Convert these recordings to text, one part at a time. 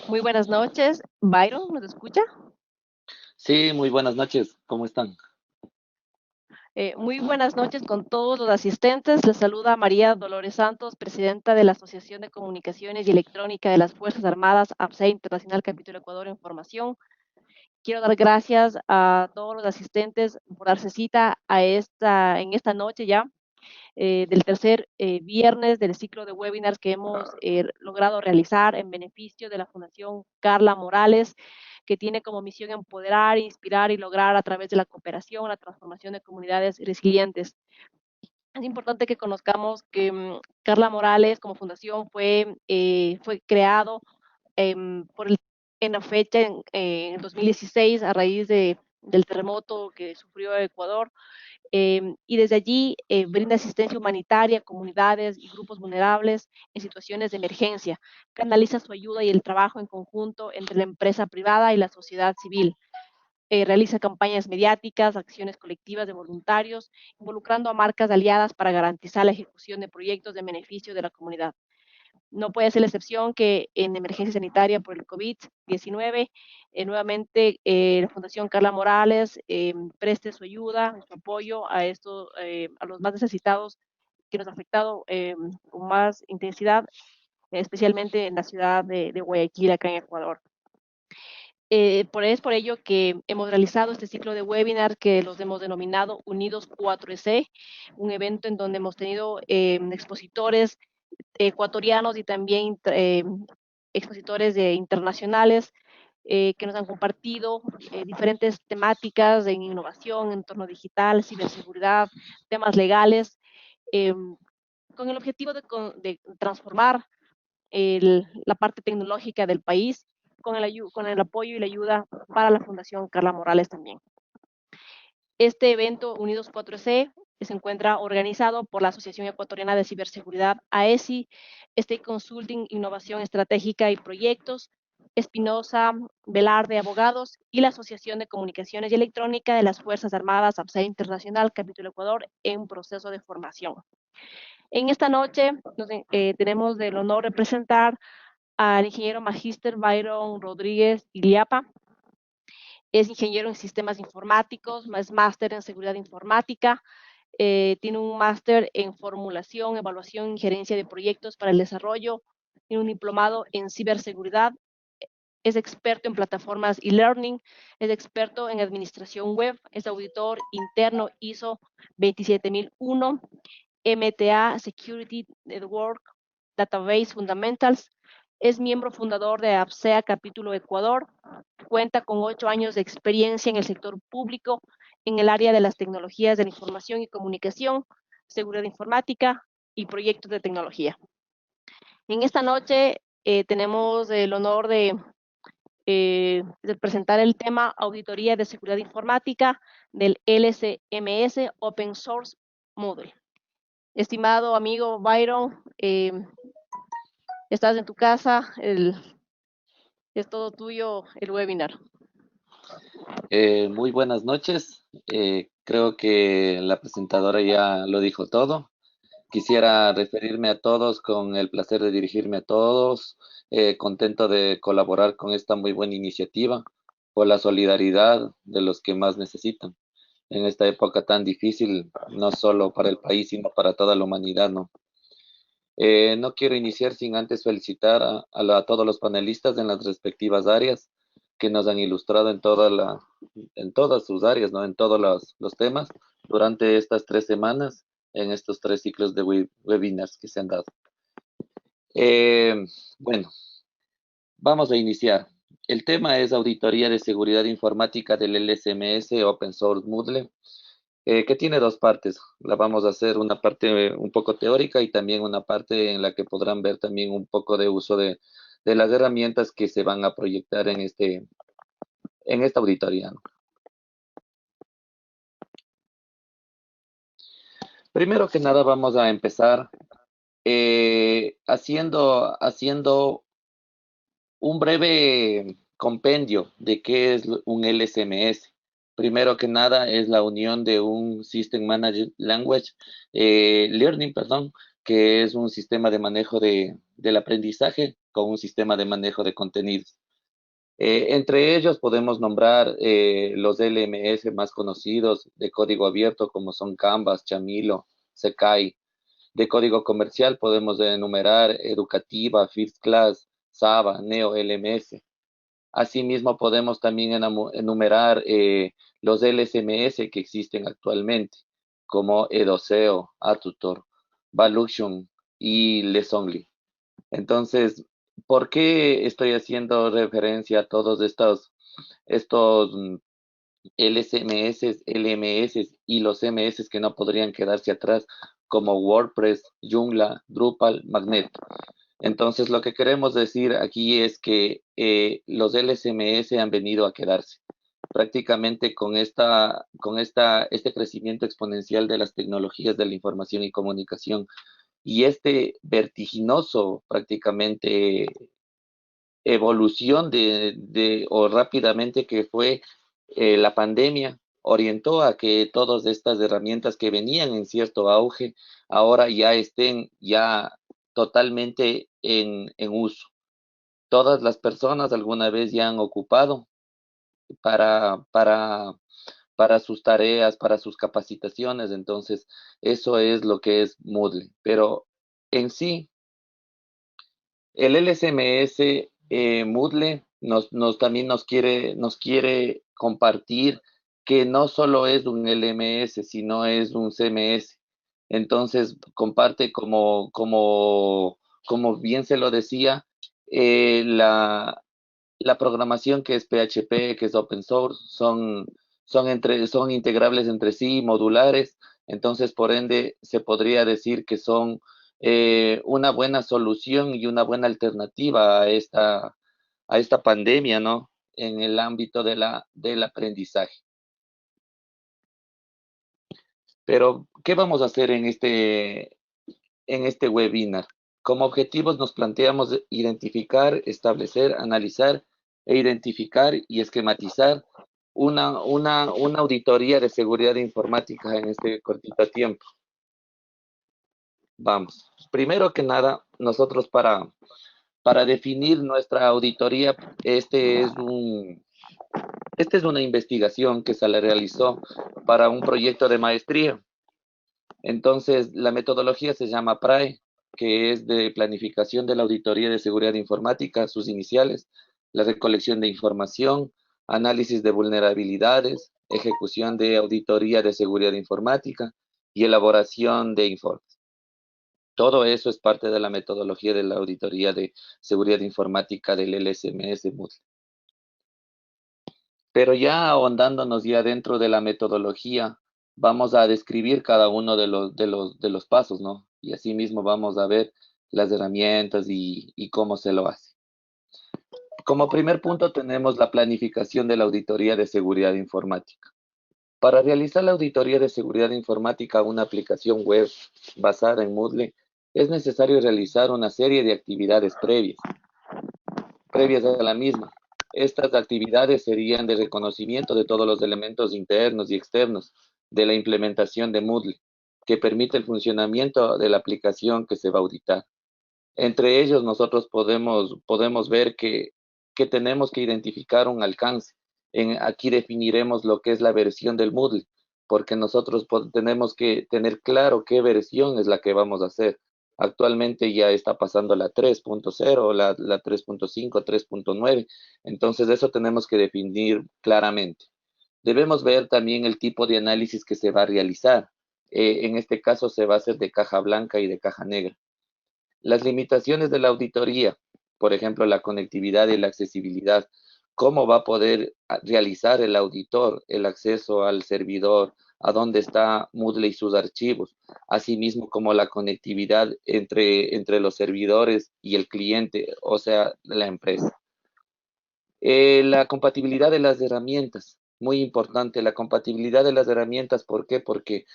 Muy buenas noches. Byron, ¿nos escucha? Sí, muy buenas noches. ¿Cómo están? Muy buenas noches con todos los asistentes. Les saluda María Dolores Santos, presidenta de la Asociación de Comunicaciones y Electrónica de las Fuerzas Armadas, APSE Internacional Capítulo Ecuador en formación. Quiero dar gracias a todos los asistentes por darse cita en esta noche ya, del tercer viernes del ciclo de webinars que hemos logrado realizar en beneficio de la Fundación Carla Morales, que tiene como misión empoderar, inspirar y lograr a través de la cooperación la transformación de comunidades resilientes. Es importante que conozcamos que Carla Morales como fundación fue creado por en la fecha, en 2016, a raíz del terremoto que sufrió Ecuador, y desde allí brinda asistencia humanitaria a comunidades y grupos vulnerables en situaciones de emergencia. Canaliza su ayuda y el trabajo en conjunto entre la empresa privada y la sociedad civil. Realiza campañas mediáticas, acciones colectivas de voluntarios, involucrando a marcas aliadas para garantizar la ejecución de proyectos de beneficio de la comunidad. No puede ser la excepción que en emergencia sanitaria por el COVID-19, nuevamente la Fundación Carla Morales preste su ayuda, su apoyo a los más necesitados que nos ha afectado con más intensidad, especialmente en la ciudad de Guayaquil, acá en Ecuador. Es por ello que hemos realizado este ciclo de webinar que los hemos denominado Unidos 4C, un evento en donde hemos tenido expositores ecuatorianos y también expositores internacionales que nos han compartido diferentes temáticas en innovación, entorno digital, ciberseguridad, temas legales, eh, con el objetivo de transformar la parte tecnológica del país con el apoyo y la ayuda para la Fundación Carla Morales también. Este evento Unidos 4C se encuentra organizado por la Asociación Ecuatoriana de Ciberseguridad, AESI, State Consulting, Innovación Estratégica y Proyectos, Espinosa Velarde Abogados y la Asociación de Comunicaciones y Electrónica de las Fuerzas Armadas, APSE Internacional, Capítulo Ecuador, en proceso de formación. En esta noche tenemos el honor de presentar al ingeniero magíster Byron Rodríguez Iliapa. Es ingeniero en sistemas informáticos, es máster en seguridad informática, tiene un máster en formulación, evaluación y gerencia de proyectos para el desarrollo, tiene un diplomado en ciberseguridad, es experto en plataformas e-learning, es experto en administración web, es auditor interno ISO 27001, MTA Security Network Database Fundamentals, es miembro fundador de APSEA Capítulo Ecuador, cuenta con 8 años de experiencia en el sector público en el área de las tecnologías de la información y comunicación, seguridad informática y proyectos de tecnología. En esta noche tenemos el honor de presentar el tema Auditoría de Seguridad Informática del LCMS Open Source Model. Estimado amigo Byron, estás en tu casa, es todo tuyo el webinar. Muy buenas noches. Creo que la presentadora ya lo dijo todo. Quisiera referirme a todos con el placer de dirigirme a todos. Contento de colaborar con esta muy buena iniciativa por la solidaridad de los que más necesitan en esta época tan difícil, no solo para el país, sino para toda la humanidad, ¿no? No quiero iniciar sin antes felicitar a todos los panelistas en las respectivas áreas que nos han ilustrado en todas sus áreas, ¿no? En todos los temas durante estas 3 semanas, en estos 3 ciclos de webinars que se han dado. Eh, bueno, vamos a iniciar. El tema es Auditoría de Seguridad Informática del LSMS Open Source Moodle, que tiene dos partes. La vamos a hacer una parte un poco teórica y también una parte en la que podrán ver también un poco de uso de las herramientas que se van a proyectar en esta auditoría, ¿no? Primero que nada vamos a empezar haciendo un breve compendio de qué es un LSMS. Primero que nada es la unión de un System Managed Language Learning, perdón, que es un sistema de manejo del aprendizaje con un sistema de manejo de contenidos. Entre ellos podemos nombrar los LMS más conocidos de código abierto como son Canvas, Chamilo, Sakai. De código comercial podemos enumerar Educativa, First Class, Saba, Neo LMS. Asimismo podemos también enumerar los LSMS que existen actualmente, como Edoceo, Atutor, Valution y Lesonly. Entonces, ¿por qué estoy haciendo referencia a todos estos LSMS, LMS y los MS que no podrían quedarse atrás, como WordPress, Joomla, Drupal, Magneto? Entonces, lo que queremos decir aquí es que los LSMS han venido a quedarse. Prácticamente este crecimiento exponencial de las tecnologías de la información y comunicación y este vertiginoso prácticamente evolución o rápidamente que fue la pandemia, orientó a que todas estas herramientas que venían en cierto auge ahora ya estén ya totalmente en uso. Todas las personas alguna vez ya han ocupado para, para, para sus tareas, para sus capacitaciones. Entonces, eso es lo que es Moodle. Pero en sí, el LSMS Moodle también nos quiere compartir que no solo es un LMS, sino es un CMS. Entonces, comparte como bien se lo decía, la programación que es PHP, que es open source, son integrables entre sí, modulares. Entonces, por ende, se podría decir que son una buena solución y una buena alternativa a esta pandemia, ¿no? En el ámbito del aprendizaje. Pero, ¿qué vamos a hacer en este webinar? Como objetivos nos planteamos identificar, establecer, analizar e identificar y esquematizar una auditoría de seguridad informática en este cortito tiempo. Vamos. Primero que nada, nosotros para definir nuestra auditoría, esta es una investigación que se le realizó para un proyecto de maestría. Entonces, la metodología se llama PRAE, que es de planificación de la auditoría de seguridad informática, sus iniciales, la recolección de información, análisis de vulnerabilidades, ejecución de auditoría de seguridad informática y elaboración de informes. Todo eso es parte de la metodología de la auditoría de seguridad informática del LSMS Moodle. Pero ya ahondándonos ya dentro de la metodología, vamos a describir cada uno de los pasos, ¿no? Y asimismo vamos a ver las herramientas y cómo se lo hace. Como primer punto tenemos la planificación de la auditoría de seguridad informática. Para realizar la auditoría de seguridad informática a una aplicación web basada en Moodle, es necesario realizar una serie de actividades previas a la misma. Estas actividades serían de reconocimiento de todos los elementos internos y externos de la implementación de Moodle, que permite el funcionamiento de la aplicación que se va a auditar. Entre ellos, nosotros podemos ver que tenemos que identificar un alcance. Aquí definiremos lo que es la versión del Moodle, porque nosotros tenemos que tener claro qué versión es la que vamos a hacer. Actualmente ya está pasando la 3.0, la 3.5, 3.9. Entonces, eso tenemos que definir claramente. Debemos ver también el tipo de análisis que se va a realizar. En este caso, se va a hacer de caja blanca y de caja negra. Las limitaciones de la auditoría, por ejemplo, la conectividad y la accesibilidad. ¿Cómo va a poder realizar el auditor el acceso al servidor, a dónde está Moodle y sus archivos? Asimismo, como la conectividad entre los servidores y el cliente, o sea, la empresa. La compatibilidad de las herramientas, muy importante, la compatibilidad de las herramientas. ¿Por qué? Porque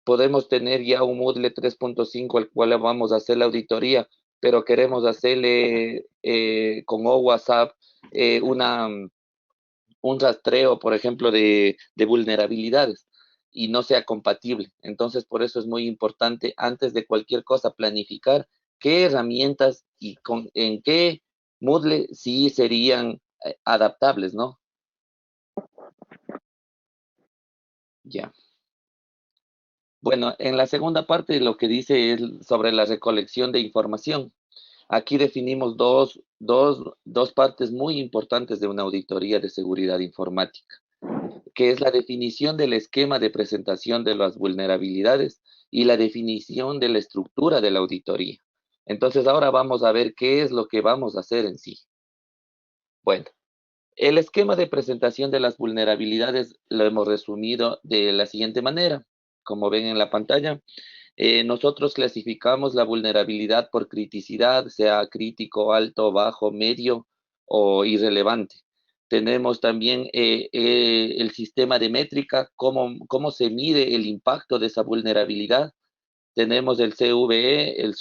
podemos tener ya un Moodle 3.5 al cual vamos a hacer la auditoría, pero queremos hacerle con OWASP una un rastreo, por ejemplo, de vulnerabilidades y no sea compatible. Entonces, por eso es muy importante, antes de cualquier cosa, planificar qué herramientas y en qué Moodle sí serían adaptables, ¿no? Ya. Bueno, en la segunda parte lo que dice es sobre la recolección de información. Aquí definimos dos partes muy importantes de una auditoría de seguridad informática, que es la definición del esquema de presentación de las vulnerabilidades y la definición de la estructura de la auditoría. Entonces, ahora vamos a ver qué es lo que vamos a hacer en sí. Bueno, el esquema de presentación de las vulnerabilidades lo hemos resumido de la siguiente manera. Como ven en la pantalla, nosotros clasificamos la vulnerabilidad por criticidad, sea crítico, alto, bajo, medio o irrelevante. Tenemos también el sistema de métrica, cómo se mide el impacto de esa vulnerabilidad. Tenemos el CVE, el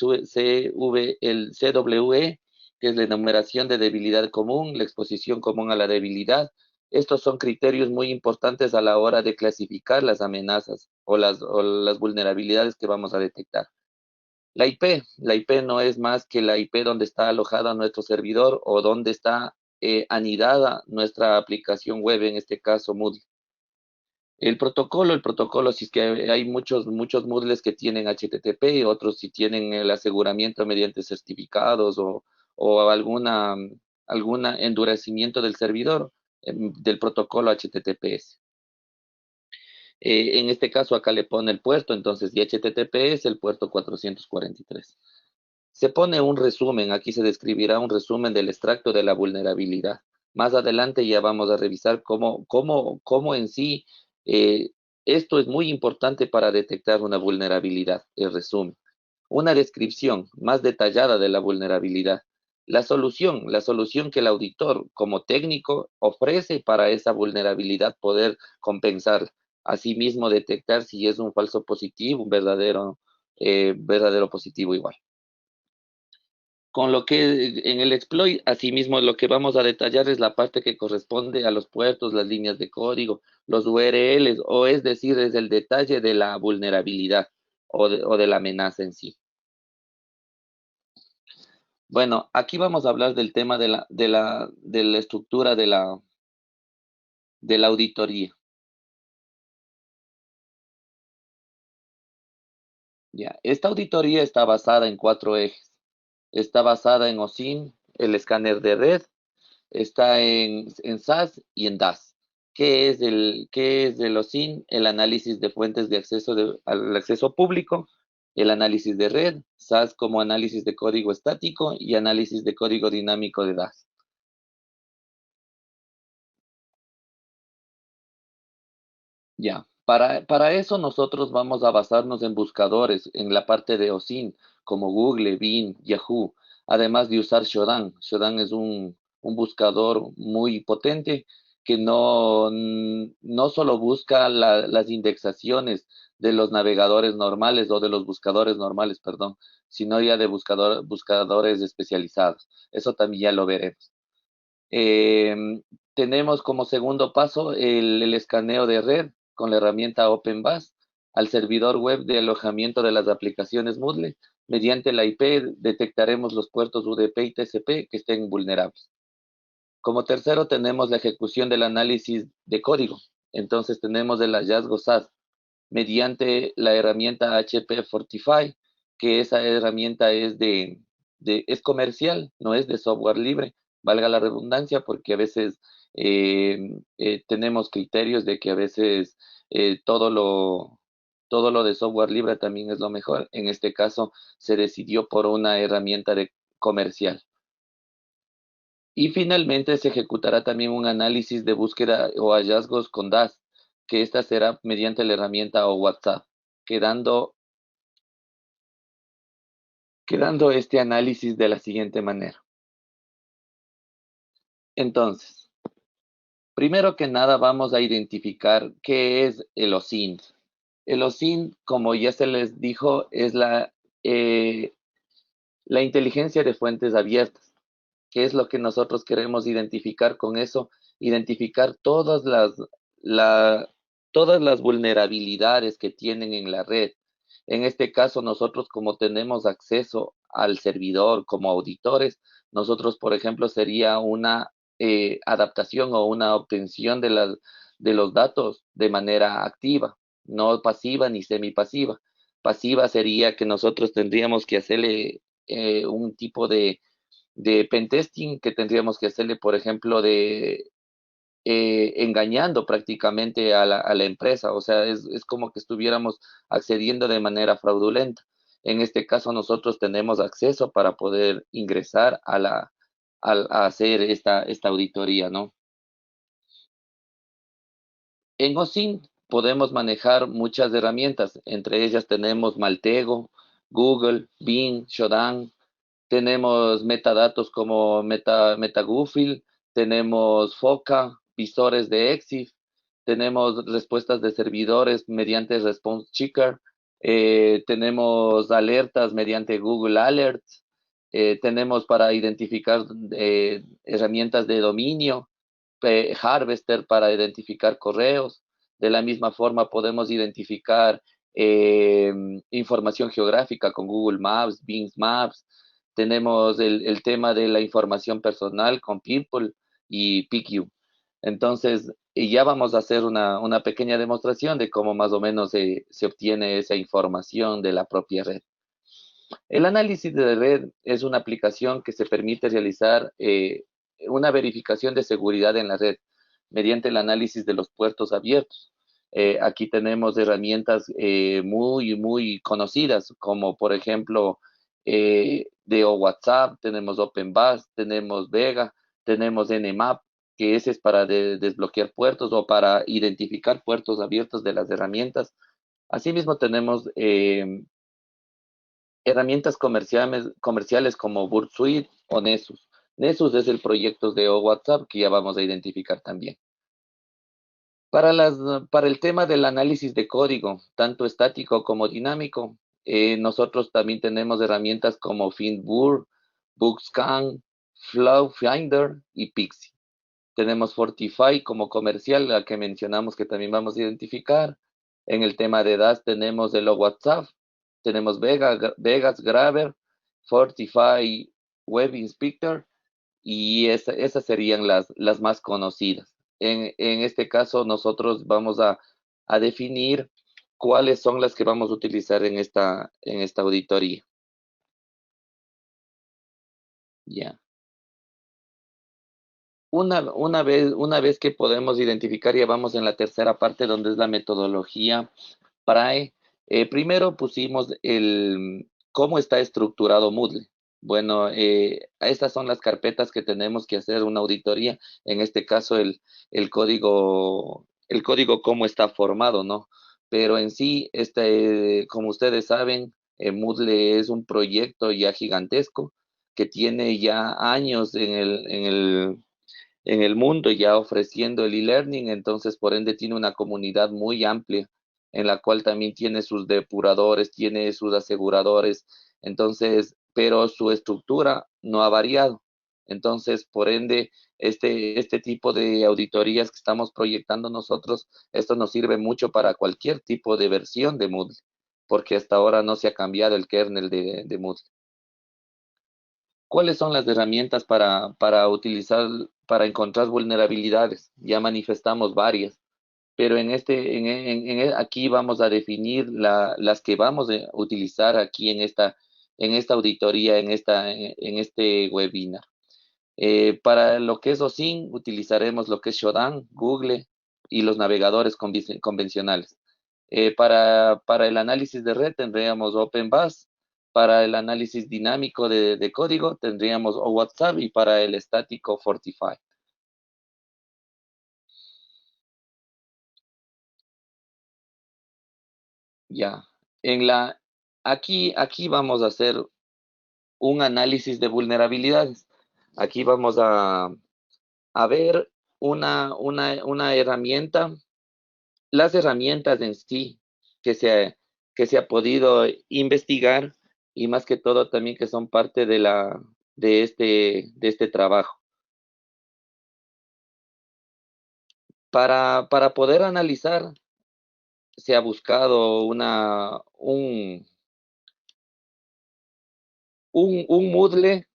CWE, que es la enumeración de debilidad común, la exposición común a la debilidad. Estos son criterios muy importantes a la hora de clasificar las amenazas o las vulnerabilidades que vamos a detectar. La IP no es más que la IP donde está alojada nuestro servidor o donde está anidada nuestra aplicación web, en este caso Moodle. El protocolo, si es que hay muchos Moodles que tienen HTTP y otros si tienen el aseguramiento mediante certificados o alguna endurecimiento del servidor del protocolo HTTPS. En este caso acá le pone el puerto, entonces y HTTPS el puerto 443. Se pone un resumen, aquí se describirá un resumen del extracto de la vulnerabilidad. Más adelante ya vamos a revisar cómo en sí eh, esto es muy importante para detectar una vulnerabilidad, el resumen. Una descripción más detallada de la vulnerabilidad. La solución que el auditor como técnico ofrece para esa vulnerabilidad poder compensar. Asimismo, detectar si es un falso positivo, un verdadero positivo igual. Con lo que en el exploit, asimismo, lo que vamos a detallar es la parte que corresponde a los puertos, las líneas de código, los URLs, o es decir, es el detalle de la vulnerabilidad o de la amenaza en sí. Bueno, aquí vamos a hablar del tema de la estructura de la auditoría. Ya, esta auditoría está basada en 4 ejes. Está basada en OSINT, el escáner de red, está en SAS y en DAS. ¿Qué es el OSINT? El análisis de fuentes de acceso al acceso público, el análisis de red, SAS como análisis de código estático y análisis de código dinámico de DAS. Ya, para eso nosotros vamos a basarnos en buscadores, en la parte de OSINT, como Google, Bing, Yahoo, además de usar Shodan. Shodan es un buscador muy potente que no solo busca las indexaciones de los navegadores normales o de los buscadores normales, perdón, sino ya de buscadores especializados. Eso también ya lo veremos. Em, Tenemos como segundo paso el escaneo de red con la herramienta OpenBus al servidor web de alojamiento de las aplicaciones Moodle. Mediante la IP detectaremos los puertos UDP y TCP que estén vulnerables. Como tercero tenemos la ejecución del análisis de código. Entonces tenemos el hallazgo SAS mediante la herramienta HP Fortify, que esa herramienta es comercial, no es de software libre, valga la redundancia, porque a veces tenemos criterios de que a veces eh, todo lo, todo lo de software libre también es lo mejor. En este caso se decidió por una herramienta comercial. Y finalmente se ejecutará también un análisis de búsqueda o hallazgos con DAS, que esta será mediante la herramienta o WhatsApp, quedando, quedando este análisis de la siguiente manera. Entonces, primero que nada vamos a identificar qué es el OSINT. El OSINT, como ya se les dijo, es la inteligencia de fuentes abiertas. ¿Qué es lo que nosotros queremos identificar con eso? identificar la- todas las vulnerabilidades que tienen en la red. En este caso, nosotros como tenemos acceso al servidor como auditores, nosotros, por ejemplo, sería una adaptación o una obtención de los datos de manera activa, no pasiva ni semipasiva. Pasiva sería que nosotros tendríamos que hacerle un tipo de pentesting que tendríamos que hacerle, por ejemplo, de engañando prácticamente a la empresa. O sea, es como que estuviéramos accediendo de manera fraudulenta. En este caso, nosotros tenemos acceso para poder ingresar a hacer esta auditoría, ¿no? En OSINT podemos manejar muchas herramientas, entre ellas tenemos Maltego, Google, Bing, Shodan, tenemos metadatos como MetaGoofil, tenemos Foca, visores de EXIF, tenemos respuestas de servidores mediante Response Checker, tenemos alertas mediante Google Alerts, tenemos para identificar herramientas de dominio, Harvester para identificar correos. De la misma forma podemos identificar eh, información geográfica con Google Maps, Bing Maps. Tenemos el tema de la información personal con People y PQ. Entonces, y ya vamos a hacer una pequeña demostración de cómo más o menos se obtiene esa información de la propia red. El análisis de red es una aplicación que se permite realizar una verificación de seguridad en la red mediante el análisis de los puertos abiertos. Aquí tenemos herramientas muy conocidas, como por ejemplo de WhatsApp, tenemos OpenBus, tenemos Vega, tenemos Nmap, que ese es para desbloquear puertos o para identificar puertos abiertos de las herramientas. Asimismo, tenemos herramientas comerciales como Burp Suite o Nessus. Nessus es el proyecto de WhatsApp que ya vamos a identificar también. Para, para el tema del análisis de código, tanto estático como dinámico, nosotros también tenemos herramientas como FindBurp, Bookscan, Flow Finder y Pixie. Tenemos Fortify como comercial, la que mencionamos que también vamos a identificar. En el tema de DAS tenemos el WhatsApp, tenemos Vegas, Grabber, Fortify Web Inspector y esas serían las más conocidas. En este caso, nosotros vamos a definir cuáles son las que vamos a utilizar en esta auditoría. Ya. Una vez que podemos identificar, ya vamos en la tercera parte donde es la metodología PRAE. Primero pusimos cómo está estructurado Moodle. Bueno, estas son las carpetas que tenemos que hacer una auditoría. En este caso, el código cómo está formado, ¿no? Pero en sí, como ustedes saben, Moodle es un proyecto ya gigantesco que tiene ya años en el mundo ya ofreciendo el e-learning, entonces por ende tiene una comunidad muy amplia en la cual también tiene sus depuradores, tiene sus aseguradores, entonces, pero su estructura no ha variado. Entonces, por ende, este tipo de auditorías que estamos proyectando nosotros, esto nos sirve mucho para cualquier tipo de versión de Moodle, porque hasta ahora no se ha cambiado el kernel de Moodle. ¿Cuáles son las herramientas para utilizar, para encontrar vulnerabilidades? Ya manifestamos varias, pero aquí vamos a definir las que vamos a utilizar aquí en esta auditoría, en este webinar. Para lo que es OSINT, utilizaremos lo que es Shodan, Google y los navegadores convencionales. Para el análisis de red tendríamos OpenBus, para el análisis dinámico de código tendríamos WhatsApp y para el estático Fortify. Ya. Aquí vamos a hacer un análisis de vulnerabilidades. Aquí vamos a ver una herramienta, las herramientas en sí que se ha podido investigar y más que todo también que son parte de este trabajo. Para poder analizar, se ha buscado un un Moodle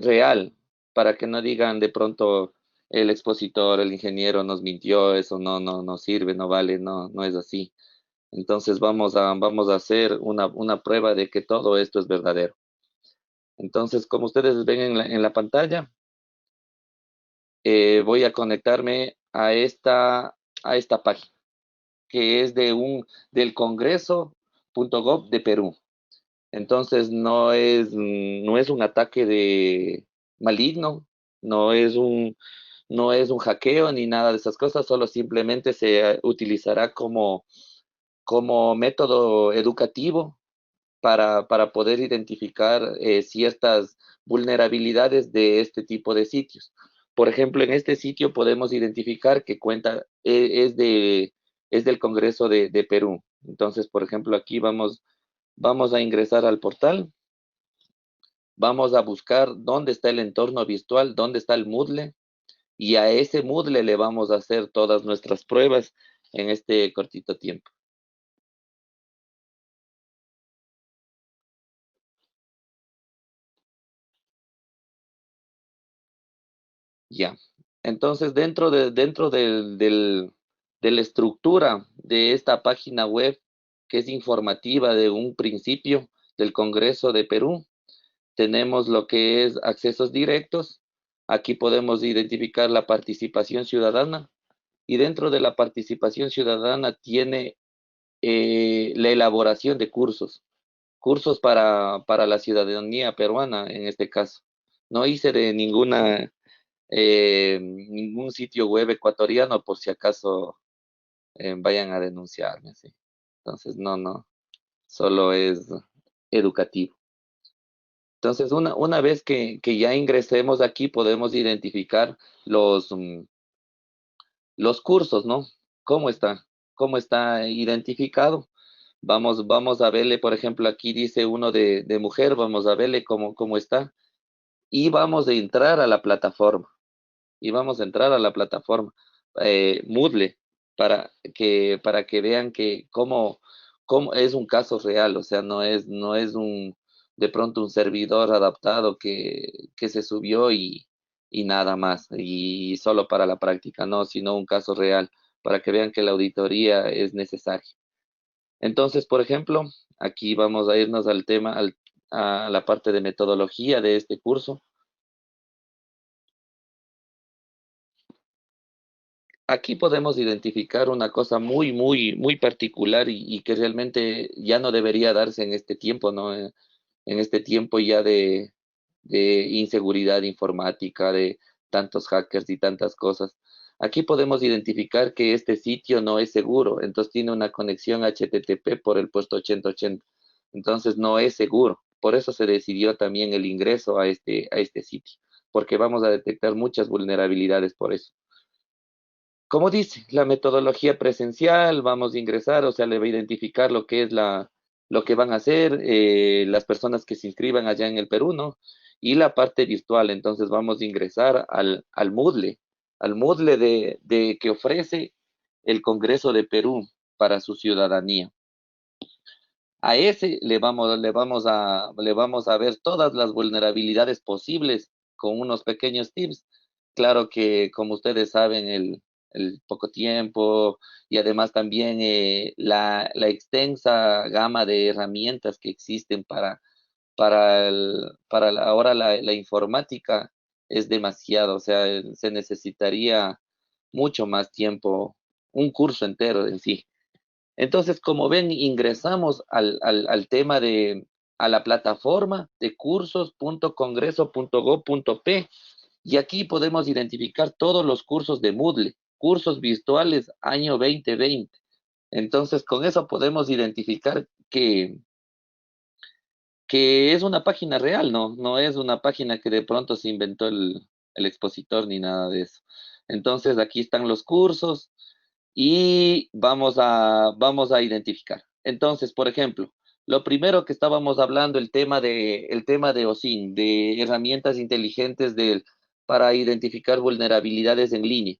real, para que no digan de pronto el expositor, el ingeniero nos mintió, eso no sirve, no vale, no es así. Entonces vamos a hacer una prueba de que todo esto es verdadero. Entonces, como ustedes ven en la pantalla, voy a conectarme a esta página, que es del Congreso.gov de Perú. Entonces no es un ataque de maligno, no es no es un hackeo ni nada de esas cosas, solo simplemente se utilizará como método educativo para poder identificar ciertas vulnerabilidades de este tipo de sitios. Por ejemplo, en este sitio podemos identificar que es del Congreso de Perú. Entonces, por ejemplo, aquí vamos a ingresar al portal, vamos a buscar dónde está el entorno virtual, dónde está el Moodle, y a ese Moodle le vamos a hacer todas nuestras pruebas en este cortito tiempo. Ya. Entonces, de la estructura de esta página web, que es informativa de un principio del Congreso de Perú, tenemos lo que es accesos directos. Aquí podemos identificar la participación ciudadana, y dentro de la participación ciudadana tiene la elaboración de cursos para la ciudadanía peruana en este caso. No hice de ningún sitio web ecuatoriano por si acaso vayan a denunciarme, ¿sí? Entonces, solo es educativo. Entonces, una vez que ya ingresemos aquí, podemos identificar los cursos, ¿no? ¿Cómo está? ¿Cómo está identificado? Vamos a verle, por ejemplo, aquí dice uno de mujer, vamos a verle cómo está. Y vamos a entrar a la plataforma. Y vamos a entrar a la plataforma Moodle para que vean que cómo es un caso real, o sea, no es de pronto un servidor adaptado que se subió y nada más, y solo para la práctica, no, sino un caso real, para que vean que la auditoría es necesaria. Entonces, por ejemplo, aquí vamos a irnos a la parte de metodología de este curso. Aquí podemos identificar una cosa muy particular y que realmente ya no debería darse en este tiempo, ¿no? En este tiempo ya de inseguridad informática, de tantos hackers y tantas cosas. Aquí podemos identificar que este sitio no es seguro, entonces tiene una conexión HTTP por el puesto 8080. Entonces no es seguro. Por eso se decidió también el ingreso a este sitio, porque vamos a detectar muchas vulnerabilidades por eso. Como dice, la metodología presencial, vamos a ingresar, o sea, le va a identificar lo que es lo que van a hacer las personas que se inscriban allá en el Perú, ¿no? Y la parte virtual, entonces vamos a ingresar al Moodle que ofrece el Congreso de Perú para su ciudadanía. A ese le vamos a ver todas las vulnerabilidades posibles con unos pequeños tips. Claro que, como ustedes saben, el poco tiempo y además también la extensa gama de herramientas que existen ahora la informática es demasiado, o sea, se necesitaría mucho más tiempo, un curso entero en sí. Entonces, como ven, ingresamos al tema a la plataforma de cursos.congreso.gov.p, y aquí podemos identificar todos los cursos de Moodle, cursos virtuales año 2020. Entonces, con eso podemos identificar que es una página real, ¿no? No es una página que de pronto se inventó el expositor ni nada de eso. Entonces, aquí están los cursos y vamos a identificar. Entonces, por ejemplo, lo primero que estábamos hablando, el tema de OSINT, de herramientas inteligentes para identificar vulnerabilidades en línea.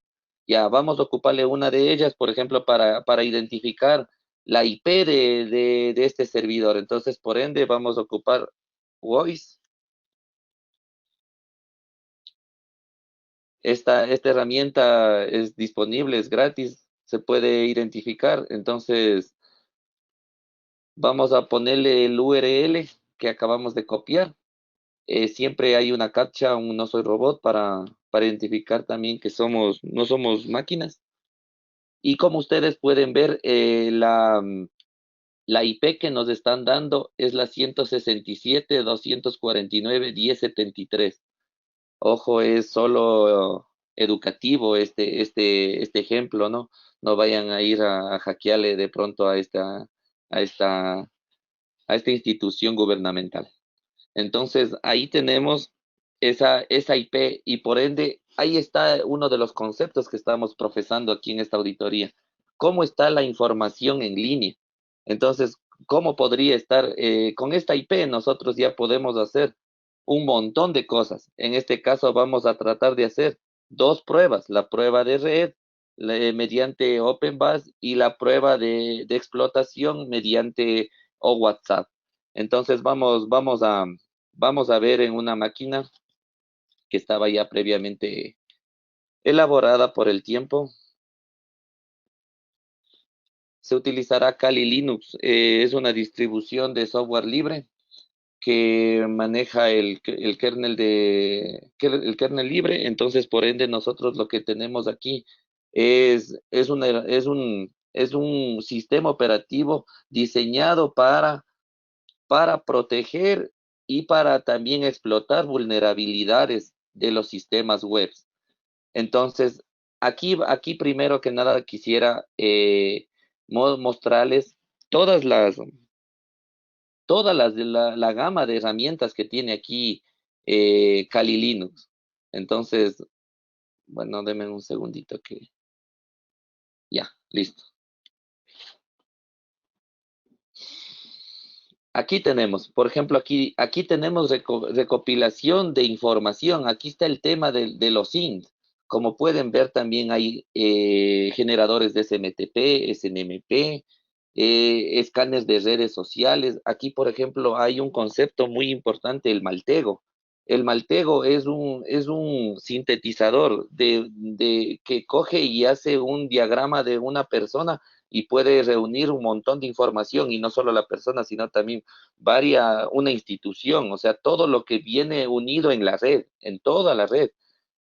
Ya, vamos a ocuparle una de ellas, por ejemplo, para identificar la IP de este servidor. Entonces, por ende, vamos a ocupar voice. Esta herramienta es disponible, es gratis, se puede identificar. Entonces, vamos a ponerle el URL que acabamos de copiar. Siempre hay una captcha, un no soy robot para identificar también que no somos máquinas. Y como ustedes pueden ver, la IP que nos están dando es la 167.249.1073. Ojo, es solo educativo este ejemplo, ¿no? No vayan a ir a hackearle de pronto a esta, a esta institución gubernamental. Entonces, ahí tenemos esa IP y por ende, ahí está uno de los conceptos que estamos profesando aquí en esta auditoría. ¿Cómo está la información en línea? Entonces, ¿cómo podría estar? Con esta IP nosotros ya podemos hacer un montón de cosas. En este caso vamos a tratar de hacer dos pruebas, la prueba de red mediante OpenBus y la prueba de explotación mediante OWhatsApp. Entonces vamos a ver en una máquina que estaba ya previamente elaborada por el tiempo. Se utilizará Kali Linux. Es una distribución de software libre que maneja el kernel el kernel libre. Entonces, por ende, nosotros lo que tenemos aquí es un sistema operativo diseñado para proteger y para también explotar vulnerabilidades de los sistemas web. Entonces, aquí primero que nada quisiera mostrarles todas la gama de herramientas que tiene aquí Kali Linux. Entonces, bueno, denme un segundito que ya, listo. Aquí tenemos, por ejemplo, aquí tenemos recopilación de información. Aquí está el tema de los int. Como pueden ver, también hay generadores de SMTP, SNMP, escáneres de redes sociales. Aquí, por ejemplo, hay un concepto muy importante, el maltego. El maltego es un sintetizador que coge y hace un diagrama de una persona y puede reunir un montón de información y no solo la persona, sino también una institución, o sea, todo lo que viene unido en la red, en toda la red.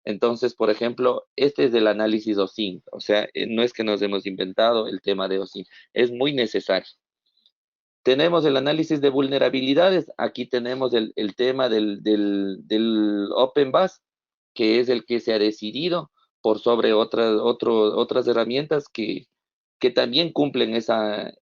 Entonces, por ejemplo, este es el análisis OSINT, o sea, no es que nos hemos inventado el tema de OSINT, es muy necesario. Tenemos el análisis de vulnerabilidades, aquí tenemos el tema del Open Bus, que es el que se ha decidido por sobre otras herramientas que también cumplen esa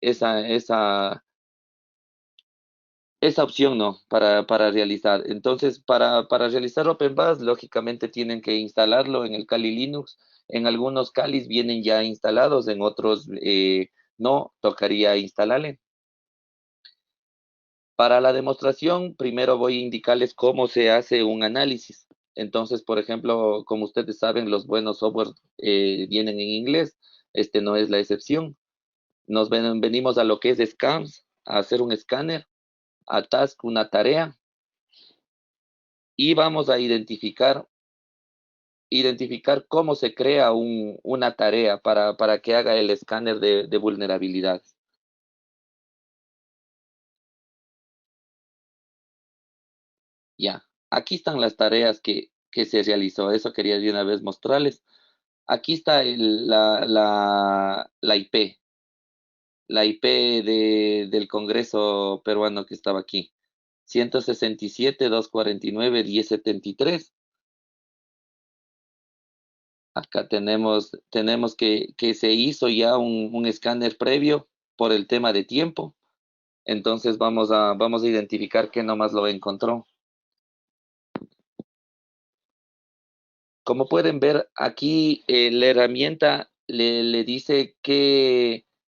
opción, ¿no? Para realizar. Entonces, para realizar OpenBus, lógicamente tienen que instalarlo en el Kali Linux. En algunos Kalis vienen ya instalados, en otros no, tocaría instalarle. Para la demostración, primero voy a indicarles cómo se hace un análisis. Entonces, por ejemplo, como ustedes saben, los buenos software vienen en inglés. Este no es la excepción. Venimos a lo que es scans, a hacer un escáner, a task, una tarea, y vamos a identificar cómo se crea una tarea para que haga el escáner de vulnerabilidades. Ya, aquí están las tareas que se realizó. Eso quería de una vez mostrarles. Aquí está la IP, la IP del Congreso peruano que estaba aquí. 167.249.1073. Acá tenemos que se hizo ya un escáner previo por el tema de tiempo. Entonces vamos a identificar qué nomás lo encontró. Como pueden ver, aquí la herramienta le dice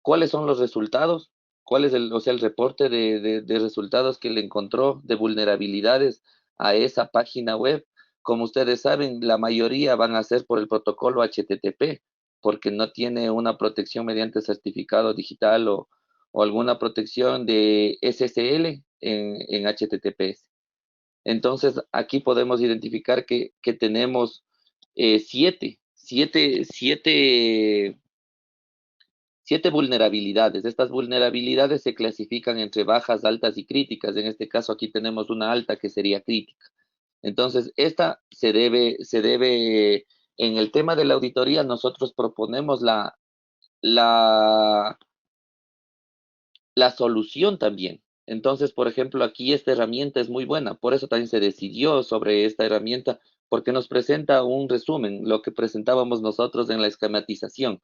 cuáles son los resultados, cuál es o sea, el reporte de resultados que le encontró de vulnerabilidades a esa página web. Como ustedes saben, la mayoría van a ser por el protocolo HTTP. porque no tiene una protección mediante certificado digital o alguna protección de SSL en HTTPS. Entonces, aquí podemos identificar que tenemos siete vulnerabilidades. Estas vulnerabilidades se clasifican entre bajas, altas y críticas. En este caso, aquí tenemos una alta que sería crítica. Entonces, esta en el tema de la auditoría, nosotros proponemos la, la solución también. Entonces, por ejemplo, aquí esta herramienta es muy buena. Por eso también se decidió sobre esta herramienta, porque nos presenta un resumen, lo que presentábamos nosotros en la esquematización,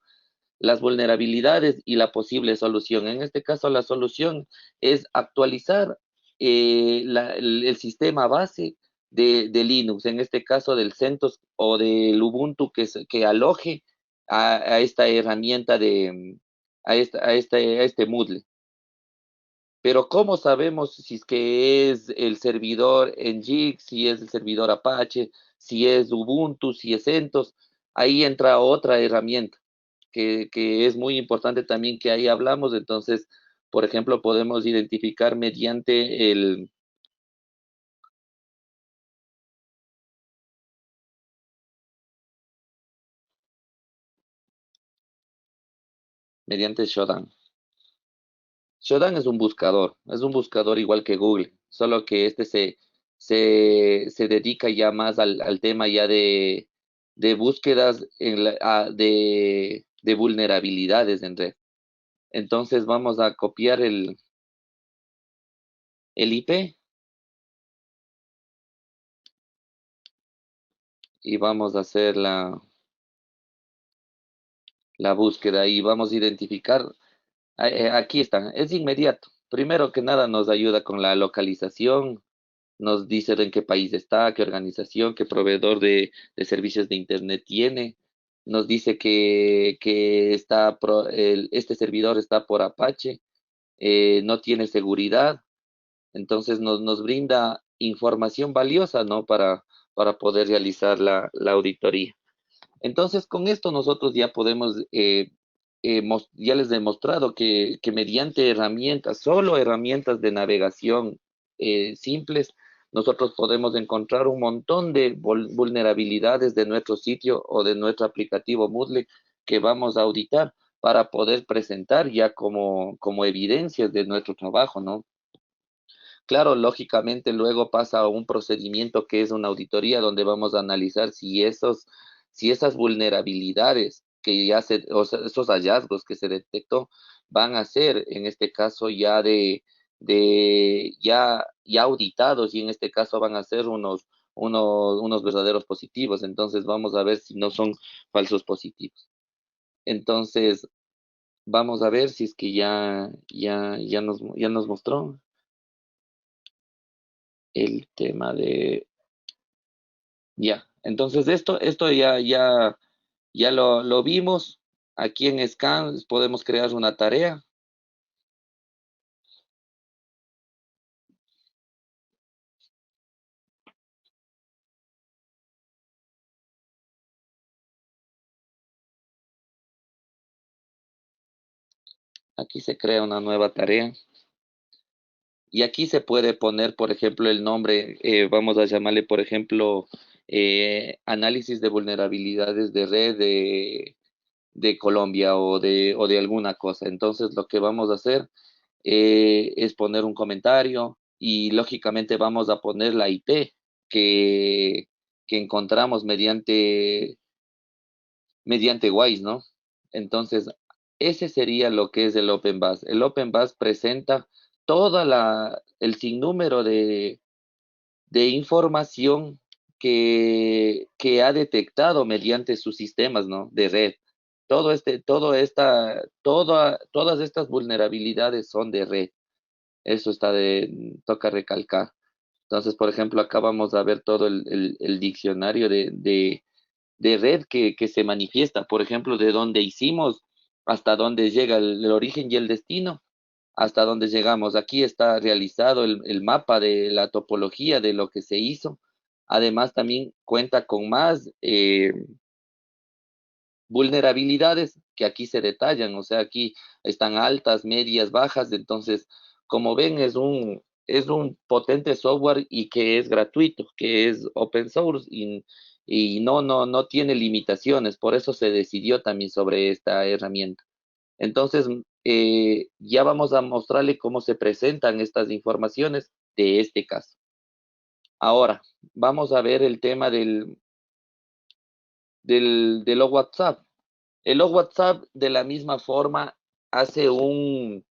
las vulnerabilidades y la posible solución. En este caso, la solución es actualizar el sistema base de Linux, en este caso del CentOS o del Ubuntu que aloje a esta herramienta a este Moodle. Pero ¿cómo sabemos si es que es el servidor Nginx, si es el servidor Apache, si es Ubuntu, si es CentOS? Ahí entra otra herramienta que es muy importante también que ahí hablamos. Entonces, por ejemplo, podemos identificar mediante Shodan. Shodan es un buscador igual que Google, solo que este se dedica ya más al tema ya de búsquedas de vulnerabilidades en red. Entonces vamos a copiar el IP y vamos a hacer la búsqueda y vamos a identificar. Aquí están, es inmediato. Primero que nada nos ayuda con la localización, nos dice en qué país está, qué organización, qué proveedor de servicios de Internet tiene. Nos dice que este servidor está por Apache, no tiene seguridad. Entonces nos brinda información valiosa, ¿no? Para poder realizar la auditoría. Entonces, con esto nosotros ya podemos, ya les he demostrado que mediante herramientas, solo herramientas de navegación simples, nosotros podemos encontrar un montón de vulnerabilidades de nuestro sitio o de nuestro aplicativo Moodle que vamos a auditar para poder presentar ya como evidencias de nuestro trabajo, ¿no? Claro, lógicamente luego pasa a un procedimiento que es una auditoría donde vamos a analizar si esas vulnerabilidades o sea, esos hallazgos que se detectó van a ser, en este caso, ya auditados y en este caso van a ser unos verdaderos positivos. Entonces vamos a ver si no son falsos positivos. Entonces, vamos a ver si es que ya nos mostró el tema de, ya, entonces esto ya lo vimos. Aquí en Scan podemos crear una tarea. Aquí se crea una nueva tarea. Y aquí se puede poner, por ejemplo, el nombre, vamos a llamarle, por ejemplo, análisis de vulnerabilidades de red de Colombia o de alguna cosa. Entonces, lo que vamos a hacer es poner un comentario y lógicamente vamos a poner la IP que, que encontramos mediante WISE, ¿no? Entonces, ese sería lo que es el Open Bus. El Open Bus presenta el sinnúmero de información que ha detectado mediante sus sistemas, ¿no? De red. Todas estas vulnerabilidades son de red. Eso toca recalcar. Entonces, por ejemplo, acá vamos a ver todo el diccionario de red que se manifiesta. Por ejemplo, de dónde hicimos hasta dónde llega el origen y el destino, hasta dónde llegamos. Aquí está realizado el mapa de la topología de lo que se hizo. Además, también cuenta con más vulnerabilidades que aquí se detallan, o sea, aquí están altas, medias, bajas, entonces, como ven, es un potente software y que es gratuito, que es open source y no tiene limitaciones, por eso se decidió también sobre esta herramienta. Entonces, ya vamos a mostrarle cómo se presentan estas informaciones de este caso. Ahora, vamos a ver el tema de los WhatsApp. El log WhatsApp de la misma forma hace un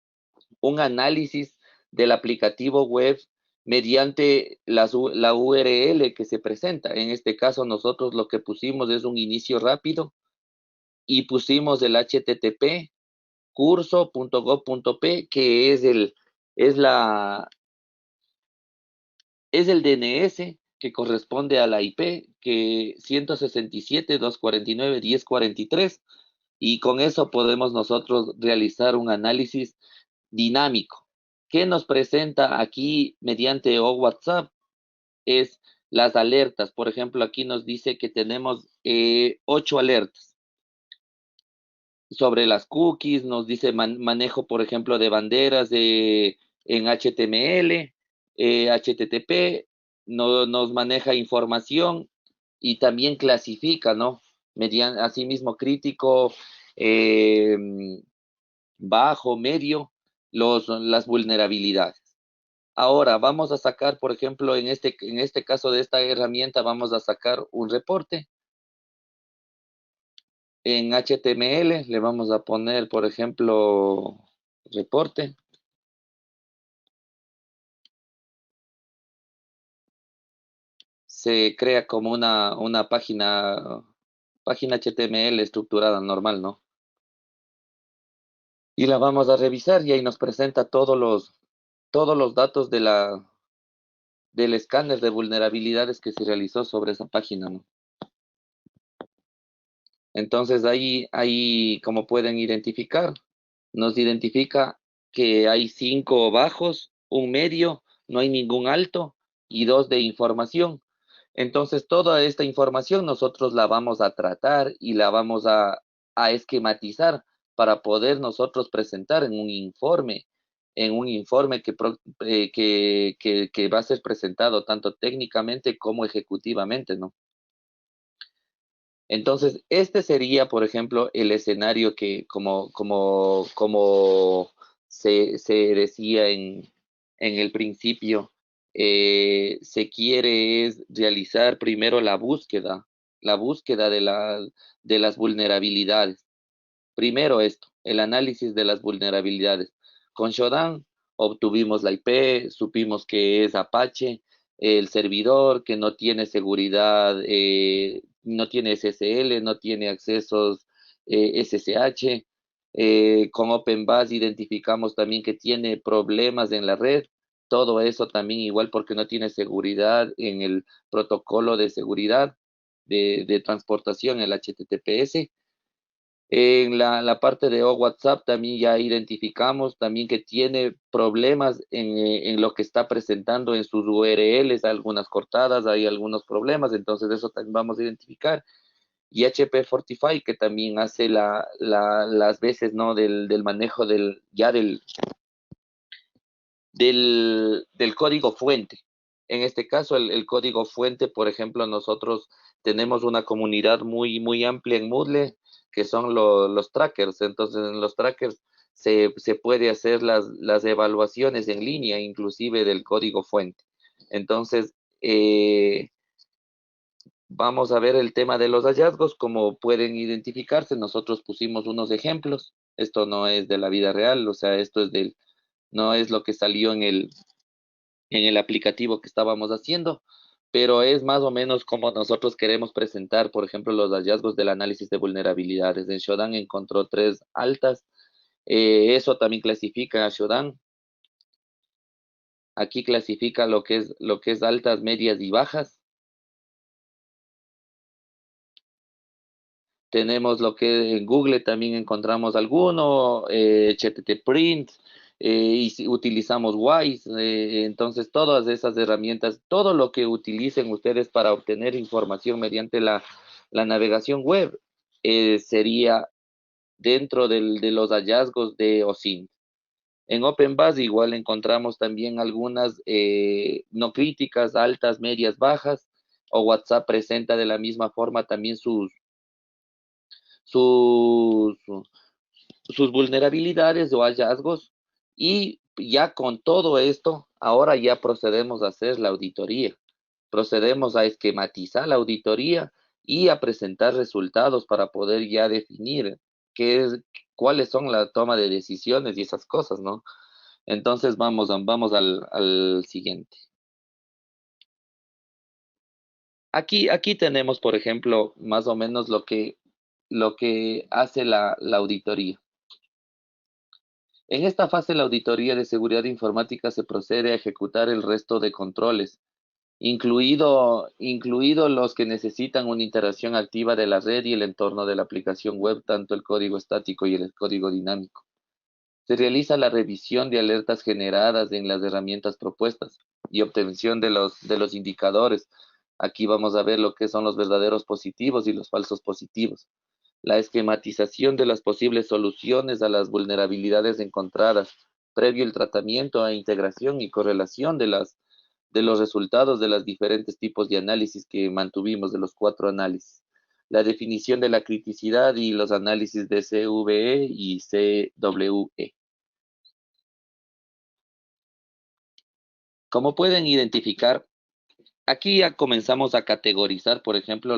análisis del aplicativo web mediante la URL que se presenta. En este caso nosotros lo que pusimos es un inicio rápido y pusimos el HTTP curso.gov.p que es el DNS que corresponde a la IP que 167.249.1043 y con eso podemos nosotros realizar un análisis dinámico. ¿Qué nos presenta aquí mediante WhatsApp? Es las alertas. Por ejemplo, aquí nos dice que tenemos 8 alertas sobre las cookies, nos dice manejo, por ejemplo, de banderas en HTML, HTTP, nos maneja información y también clasifica, ¿no? Mediante, asimismo, crítico, eh, bajo, medio, las vulnerabilidades. Ahora vamos a sacar, por ejemplo, en este caso de esta herramienta, vamos a sacar un reporte. En HTML le vamos a poner, por ejemplo, reporte. Se crea como una página HTML estructurada normal, ¿no? Y la vamos a revisar y ahí nos presenta todos los datos del escáner de vulnerabilidades que se realizó sobre esa página, ¿no? Entonces ahí, como pueden identificar, nos identifica que hay 5 bajos, un medio, no hay ningún alto y 2 de información. Entonces toda esta información nosotros la vamos a tratar y la vamos a esquematizar para poder nosotros presentar en un informe que va a ser presentado tanto técnicamente como ejecutivamente, ¿no? Entonces, este sería, por ejemplo, el escenario que, como se decía en el principio, se quiere es realizar primero la búsqueda de las vulnerabilidades. Primero esto, el análisis de las vulnerabilidades. Con Shodan obtuvimos la IP, supimos que es Apache, el servidor que no tiene seguridad, no tiene SSL, no tiene accesos SSH. Con OpenBus identificamos también que tiene problemas en la red. Todo eso también igual porque no tiene seguridad en el protocolo de seguridad de transportación, el HTTPS. En la parte de WhatsApp también ya identificamos también que tiene problemas en lo que está presentando en sus URLs, algunas cortadas, hay algunos problemas, entonces eso también vamos a identificar. Y HP Fortify, que también hace las veces, ¿no? Del manejo del código fuente. En este caso, el código fuente, por ejemplo, nosotros tenemos una comunidad muy amplia en Moodle, que son los trackers. Entonces, en los trackers se puede hacer las evaluaciones en línea, inclusive del código fuente. Entonces, vamos a ver el tema de los hallazgos, como pueden identificarse. Nosotros pusimos unos ejemplos. Esto no es de la vida real, o sea, no es lo que salió en el aplicativo que estábamos haciendo, pero es más o menos como nosotros queremos presentar, por ejemplo, los hallazgos del análisis de vulnerabilidades. En Shodan encontró 3 altas. Eso también clasifica a Shodan. Aquí clasifica lo que es altas, medias y bajas. Tenemos lo que en Google también encontramos alguno, HTTP Print, y si utilizamos Wise, entonces todas esas herramientas, todo lo que utilicen ustedes para obtener información mediante la navegación web, sería dentro de los hallazgos de OSINT. En OpenBus igual encontramos también algunas no críticas, altas, medias, bajas, o WhatsApp presenta de la misma forma también sus, sus vulnerabilidades o hallazgos. Y ya con todo esto, ahora ya procedemos a hacer la auditoría. Procedemos a esquematizar la auditoría y a presentar resultados para poder ya definir qué es, cuáles son la toma de decisiones y esas cosas, ¿no? Entonces vamos al siguiente. Aquí tenemos, por ejemplo, más o menos lo que hace la auditoría. En esta fase, la auditoría de seguridad informática se procede a ejecutar el resto de controles, incluido los que necesitan una interacción activa de la red y el entorno de la aplicación web, tanto el código estático y el código dinámico. Se realiza la revisión de alertas generadas en las herramientas propuestas y obtención de los indicadores. Aquí vamos a ver lo que son los verdaderos positivos y los falsos positivos. La esquematización de las posibles soluciones a las vulnerabilidades encontradas, previo el tratamiento e integración y correlación de los resultados de los diferentes tipos de análisis que mantuvimos, de los 4 análisis. La definición de la criticidad y los análisis de CVE y CWE. Como pueden identificar, aquí ya comenzamos a categorizar, por ejemplo,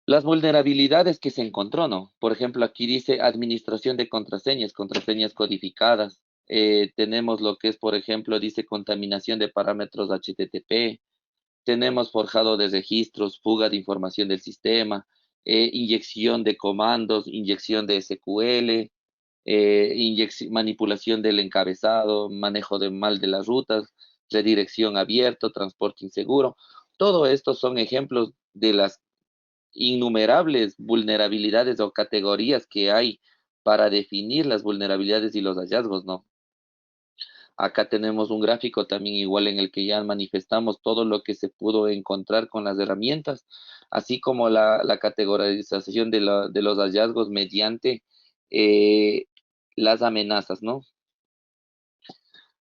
las vulnerabilidades que se encontró, ¿no? Por ejemplo, aquí dice administración de contraseñas, contraseñas codificadas. Tenemos lo que es, por ejemplo, dice contaminación de parámetros HTTP. Tenemos forjado de registros, fuga de información del sistema, inyección de comandos, inyección de SQL, manipulación del encabezado, manejo de mal de las rutas, redirección abierto, transporte inseguro. Todo esto son ejemplos de las innumerables vulnerabilidades o categorías que hay para definir las vulnerabilidades y los hallazgos, ¿no? Acá tenemos un gráfico también igual en el que ya manifestamos todo lo que se pudo encontrar con las herramientas, así como la categorización de los hallazgos mediante eh, las amenazas, ¿no?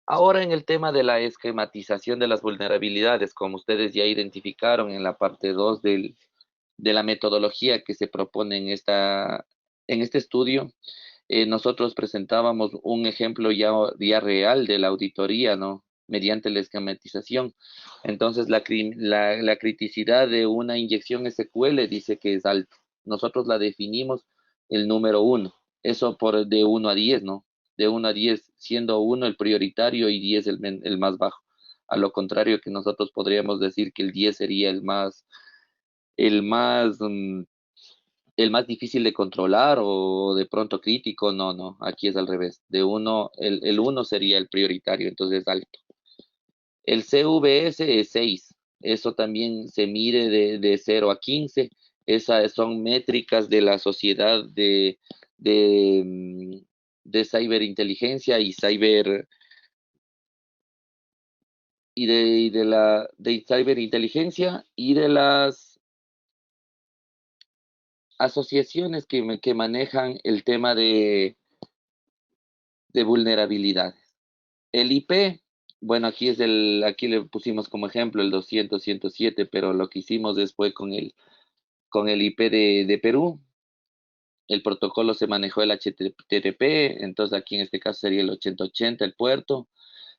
Ahora en el tema de la esquematización de las vulnerabilidades, como ustedes ya identificaron en la parte 2 de la metodología que se propone en este estudio, nosotros presentábamos un ejemplo ya real de la auditoría, ¿no? Mediante la esquematización. Entonces, la criticidad de una inyección SQL dice que es alto. Nosotros la definimos el número 1. Eso por de 1 a 10, ¿no? De 1 a 10, siendo 1 el prioritario y 10 el más bajo. A lo contrario que nosotros podríamos decir que el 10 sería el más, mm, el más difícil de controlar o de pronto crítico. No, no, aquí es al revés. El 1 sería el prioritario, entonces alto. El CVS es 6. Eso también se mide de 0 a 15. Esas son métricas de la sociedad de, mm, de ciberinteligencia de ciberinteligencia y de las asociaciones que manejan el tema de vulnerabilidades. El IP, bueno, aquí le pusimos como ejemplo el 200.107, pero lo que hicimos después con el IP de Perú. El protocolo se manejó el HTTP, entonces aquí en este caso sería el 8080, el puerto.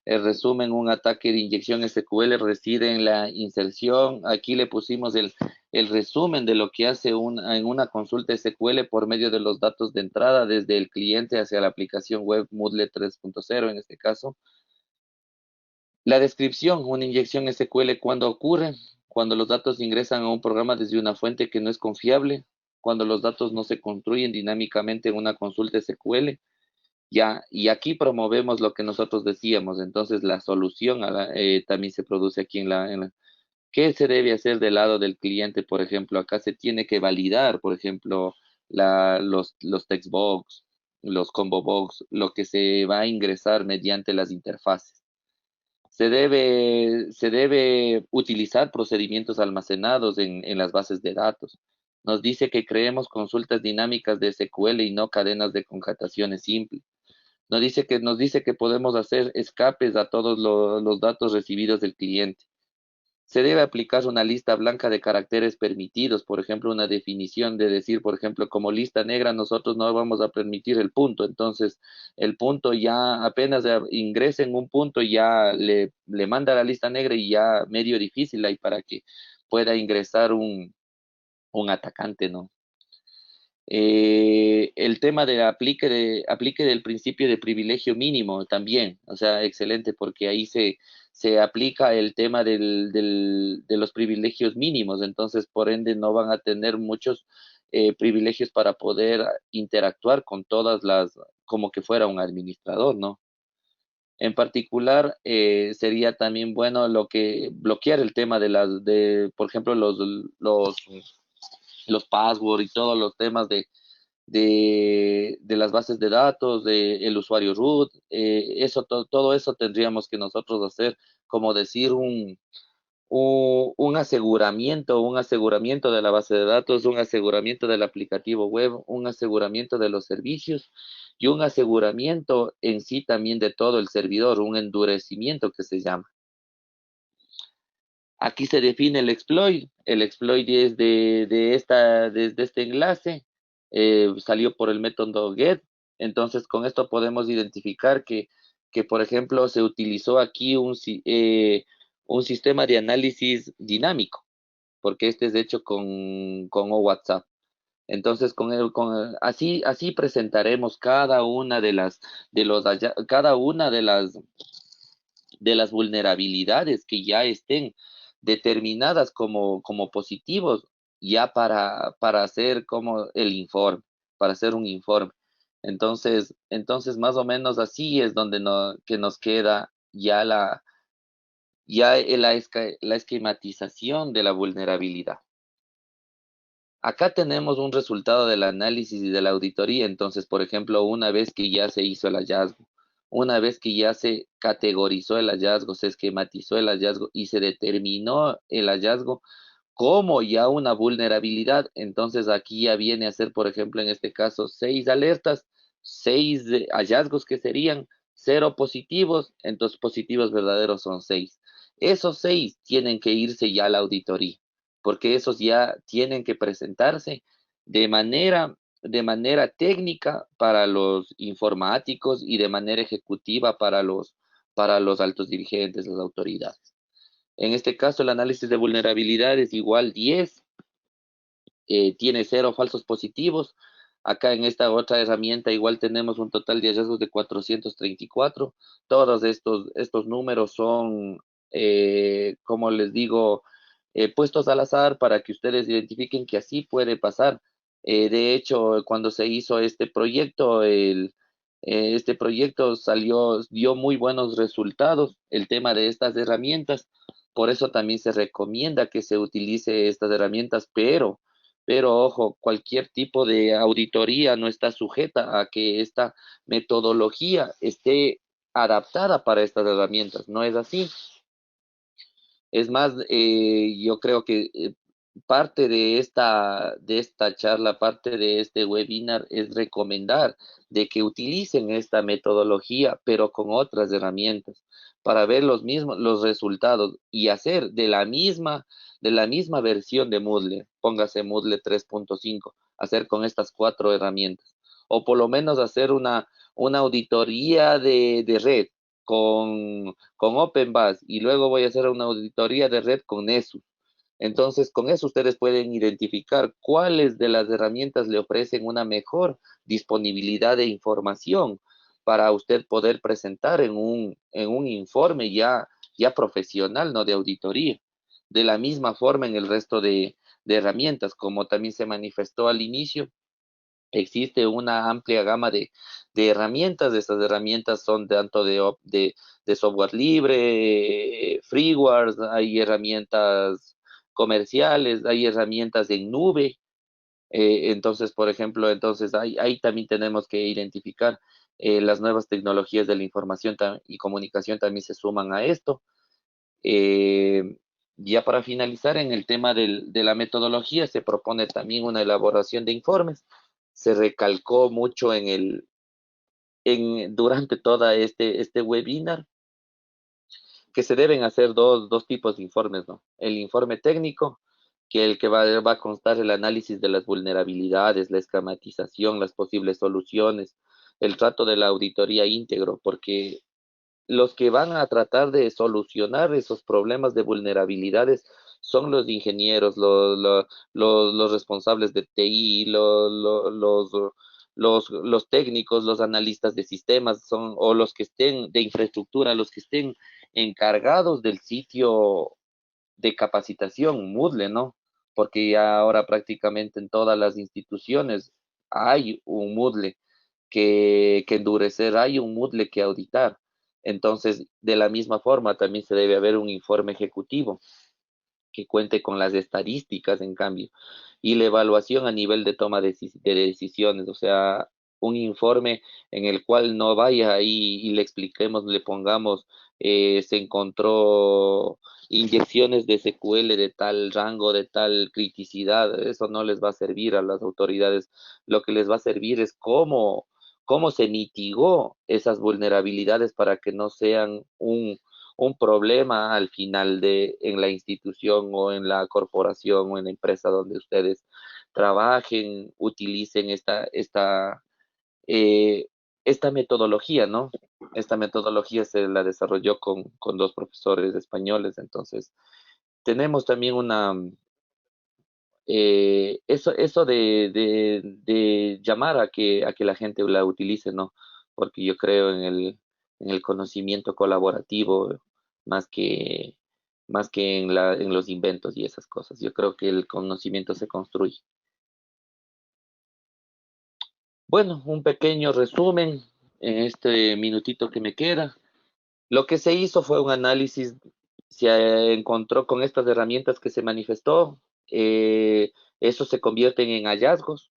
El resumen, un ataque de inyección SQL reside en la inserción. Aquí le pusimos el resumen de lo que hace en una consulta SQL por medio de los datos de entrada desde el cliente hacia la aplicación web Moodle 3.0 en este caso. La descripción, una inyección SQL cuando ocurre, cuando los datos ingresan a un programa desde una fuente que no es confiable, cuando los datos no se construyen dinámicamente en una consulta SQL. Ya, y aquí promovemos lo que nosotros decíamos, entonces la solución también se produce aquí ¿qué se debe hacer del lado del cliente? Por ejemplo, acá se tiene que validar, por ejemplo, los text box, los combo box, lo que se va a ingresar mediante las interfaces. Se debe utilizar procedimientos almacenados en las bases de datos. Nos dice que creemos consultas dinámicas de SQL y no cadenas de concatenaciones simples. Nos dice que podemos hacer escapes a todos los datos recibidos del cliente. Se debe aplicar una lista blanca de caracteres permitidos, por ejemplo, una definición de decir, por ejemplo, como lista negra nosotros no vamos a permitir el punto, entonces el punto ya apenas ingrese en un punto ya le manda la lista negra y ya medio difícil ahí para que pueda ingresar un atacante, ¿no? El tema de aplique del principio de privilegio mínimo también, o sea, excelente, porque ahí se aplica el tema de los privilegios mínimos, entonces por ende no van a tener muchos privilegios para poder interactuar con todas como que fuera un administrador, ¿no? En particular, sería también bueno bloquear el tema por ejemplo, los passwords y todos los temas de las bases de datos, del usuario root, todo eso tendríamos que nosotros hacer, como decir, un aseguramiento de la base de datos, un aseguramiento del aplicativo web, un aseguramiento de los servicios y un aseguramiento en sí también de todo el servidor, un endurecimiento que se llama. Aquí se define el exploit. El exploit es desde este enlace, salió por el método get. Entonces, con esto podemos identificar que por ejemplo, se utilizó aquí un sistema de análisis dinámico, porque este es hecho con WhatsApp. Entonces, así presentaremos cada una cada una de las vulnerabilidades que ya estén determinadas como positivos, ya para hacer como el informe, para hacer un informe. Entonces más o menos así es donde que nos queda la esquematización de la vulnerabilidad. Acá tenemos un resultado del análisis y de la auditoría. Entonces, por ejemplo, una vez que ya se hizo el hallazgo, una vez que ya se categorizó el hallazgo, se esquematizó el hallazgo y se determinó el hallazgo como ya una vulnerabilidad, entonces aquí ya viene a ser, por ejemplo, en este caso, 6 alertas, 6 hallazgos que serían 0 positivos, entonces positivos verdaderos son 6. Esos 6 tienen que irse ya a la auditoría, porque esos ya tienen que presentarse de manera técnica para los informáticos y de manera ejecutiva para los altos dirigentes, las autoridades. En este caso, el análisis de vulnerabilidad es igual 10, tiene 0 falsos positivos. Acá en esta otra herramienta igual tenemos un total de hallazgos de 434. Todos estos números son, como les digo, puestos al azar para que ustedes identifiquen que así puede pasar. De hecho, cuando se hizo este proyecto, este proyecto dio muy buenos resultados, el tema de estas herramientas. Por eso también se recomienda que se utilice estas herramientas, pero ojo, cualquier tipo de auditoría no está sujeta a que esta metodología esté adaptada para estas herramientas. No es así. Es más, yo creo que parte de esta charla, parte de este webinar es recomendar de que utilicen esta metodología, pero con otras herramientas, para ver los resultados y hacer de la misma versión de Moodle, póngase Moodle 3.5, hacer con estas 4 herramientas, o por lo menos hacer una auditoría de red con OpenBAS y luego voy a hacer una auditoría de red con Nessus. Entonces, con eso ustedes pueden identificar cuáles de las herramientas le ofrecen una mejor disponibilidad de información para usted poder presentar en un informe ya profesional, no de auditoría. De la misma forma en el resto de herramientas, como también se manifestó al inicio, existe una amplia gama de herramientas. Estas herramientas son tanto de software libre, freewares, hay herramientas comerciales, hay herramientas en nube. Entonces, por ejemplo, ahí también tenemos que identificar las nuevas tecnologías de la información y comunicación también se suman a esto. Eh, ya para finalizar, en el tema de la metodología, se propone también una elaboración de informes. Se recalcó mucho durante toda este webinar que se deben hacer dos tipos de informes, ¿no? El informe técnico, que el que va a constar el análisis de las vulnerabilidades, la esquematización, las posibles soluciones, el trato de la auditoría íntegro, porque los que van a tratar de solucionar esos problemas de vulnerabilidades son los ingenieros, los responsables de TI, los técnicos, los analistas de sistemas, o los que estén de infraestructura, los que estén encargados del sitio de capacitación, Moodle, ¿no? Porque ya ahora prácticamente en todas las instituciones hay un Moodle que endurecer, hay un Moodle que auditar. Entonces, de la misma forma, también se debe haber un informe ejecutivo que cuente con las estadísticas, en cambio, y la evaluación a nivel de toma de decisiones, o sea, un informe en el cual no vaya ahí y le expliquemos, le pongamos, se encontró inyecciones de SQL de tal rango, de tal criticidad, eso no les va a servir a las autoridades. Lo que les va a servir es cómo se mitigó esas vulnerabilidades para que no sean un problema al final en la institución o en la corporación o en la empresa donde ustedes trabajen, utilicen eh, esta metodología, ¿no? Esta metodología se la desarrolló con dos profesores españoles, entonces tenemos también eso de llamar a que la gente la utilice, ¿no? Porque yo creo en el conocimiento colaborativo más que, más que en los inventos y esas cosas. Yo creo que el conocimiento se construye. Bueno, un pequeño resumen en este minutito que me queda. Lo que se hizo fue un análisis, se encontró con estas herramientas que se manifestó, eso se convierten en hallazgos.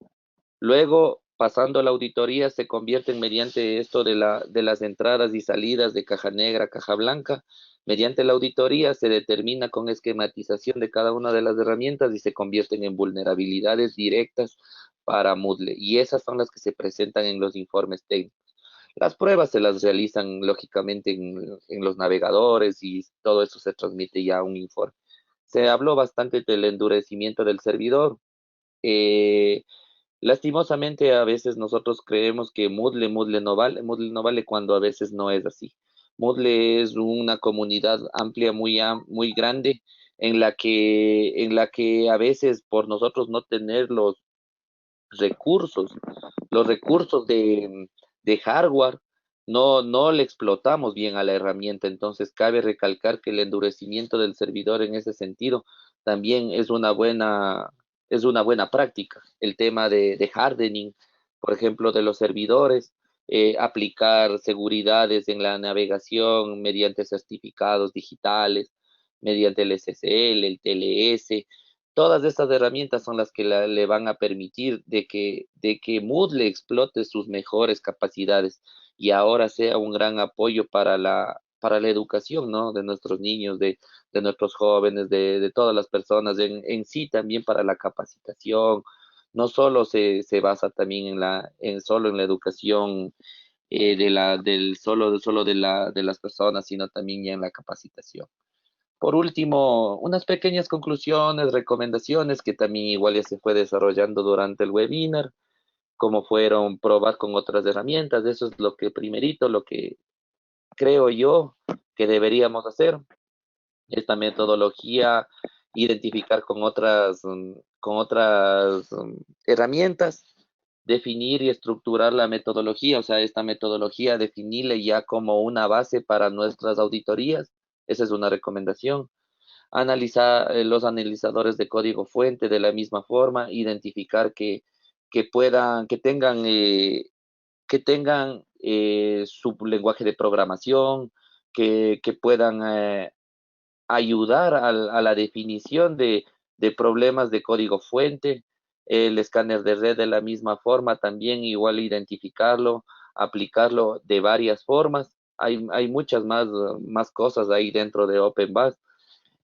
Luego, pasando a la auditoría, se convierten mediante esto de las entradas y salidas de caja negra, caja blanca. Mediante la auditoría se determina con esquematización de cada una de las herramientas y se convierten en vulnerabilidades directas para Moodle. Y esas son las que se presentan en los informes técnicos. Las pruebas se las realizan lógicamente en los navegadores y todo eso se transmite ya a un informe. Se habló bastante del endurecimiento del servidor. Eh, Lastimosamente, a veces nosotros creemos que Moodle no vale cuando a veces no es así. Moodle es una comunidad amplia, muy grande, en la que a veces por nosotros no tener recursos, los recursos de hardware, no le explotamos bien a la herramienta. Entonces, cabe recalcar que el endurecimiento del servidor en ese sentido también es una buena práctica. El tema de hardening, por ejemplo, de los servidores, aplicar seguridades en la navegación mediante certificados digitales, mediante el SSL, el TLS. Todas estas herramientas son las que le van a permitir de que Moodle explote sus mejores capacidades y ahora sea un gran apoyo para la educación, ¿no? De nuestros niños, de nuestros jóvenes, de todas las personas, en sí también para la capacitación. No solo se basa también solo en la educación solo de las personas, sino también ya en la capacitación. Por último, unas pequeñas conclusiones, recomendaciones que también igual ya se fue desarrollando durante el webinar, como fueron probar con otras herramientas. Eso es lo que primerito, lo que creo yo que deberíamos hacer. Esta metodología, identificar con otras herramientas, definir y estructurar la metodología, o sea, esta metodología definirle ya como una base para nuestras auditorías. Esa es una recomendación. Analizar los analizadores de código fuente de la misma forma, identificar que tengan su lenguaje de programación, que puedan ayudar a la definición de problemas de código fuente. El escáner de red de la misma forma, también igual identificarlo, aplicarlo de varias formas, hay muchas más cosas ahí dentro de OpenBAS.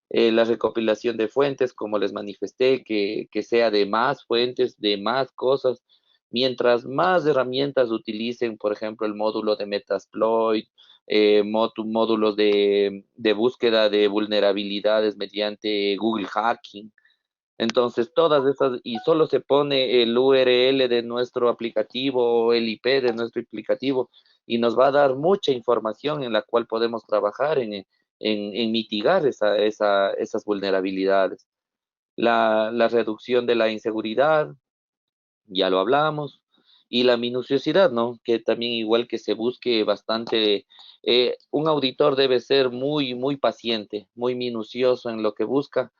La recopilación de fuentes, como les manifesté, que sea de más fuentes, de más cosas. Mientras más herramientas utilicen, por ejemplo, el módulo de Metasploit, módulos de búsqueda de vulnerabilidades mediante Google Hacking. Entonces, todas esas, y solo se pone el URL de nuestro aplicativo o el IP de nuestro aplicativo, y nos va a dar mucha información en la cual podemos trabajar en mitigar esas vulnerabilidades. La reducción de la inseguridad, ya lo hablamos, y la minuciosidad, ¿no? Que también igual que se busque bastante, un auditor debe ser muy paciente, muy minucioso en lo que busca.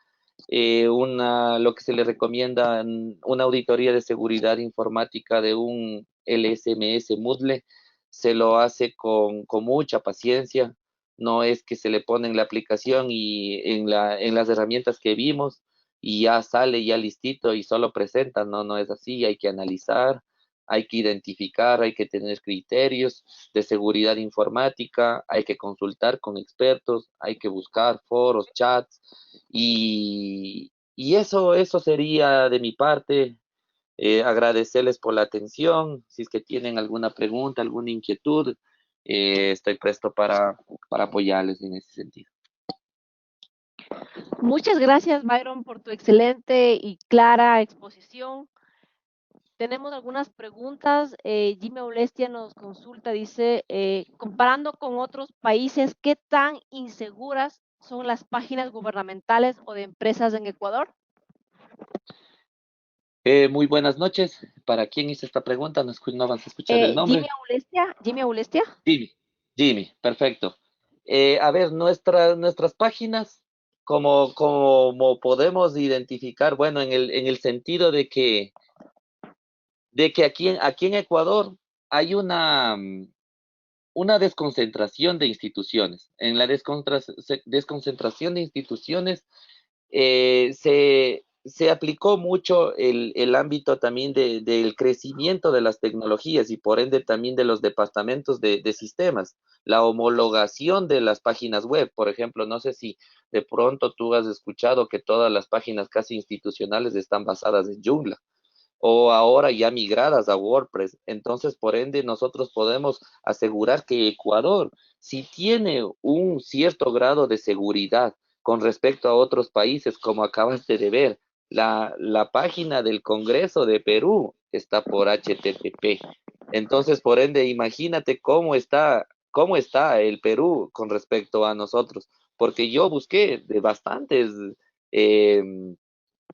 Lo que se le recomienda, una auditoría de seguridad informática de un LSMS Moodle, se lo hace con mucha paciencia. No es que se le pone en la aplicación y en las herramientas que vimos y ya sale ya listito y solo presenta. No, no es así. Hay que analizar, hay que identificar, hay que tener criterios de seguridad informática, hay que consultar con expertos, hay que buscar foros, chats y eso sería de mi parte. Agradecerles por la atención. Si es que tienen alguna pregunta, alguna inquietud, estoy presto para apoyarles en ese sentido. Muchas gracias, Byron, por tu excelente y clara exposición. Tenemos algunas preguntas. Jimmy Aulestia nos consulta, dice, comparando con otros países, ¿qué tan inseguras son las páginas gubernamentales o de empresas en Ecuador? Muy buenas noches. ¿Para quién hice esta pregunta? No vas a escuchar el Jimmy nombre. Aulestia, Jimmy Aulestia. Jimmy, Jimmy, perfecto. A ver, nuestras páginas, como podemos identificar, bueno, en el sentido de que aquí en Ecuador hay una desconcentración de instituciones. En la desconcentración de instituciones se aplicó mucho el ámbito también del crecimiento de las tecnologías y por ende también de los departamentos de sistemas. La homologación de las páginas web, por ejemplo, no sé si de pronto tú has escuchado que todas las páginas casi institucionales están basadas en Joomla o ahora ya migradas a WordPress. Entonces, por ende, nosotros podemos asegurar que Ecuador, si tiene un cierto grado de seguridad con respecto a otros países, como acabaste de ver, la página del Congreso de Perú está por HTTP. Entonces, por ende, imagínate cómo está el Perú con respecto a nosotros, porque yo busqué de bastantes eh,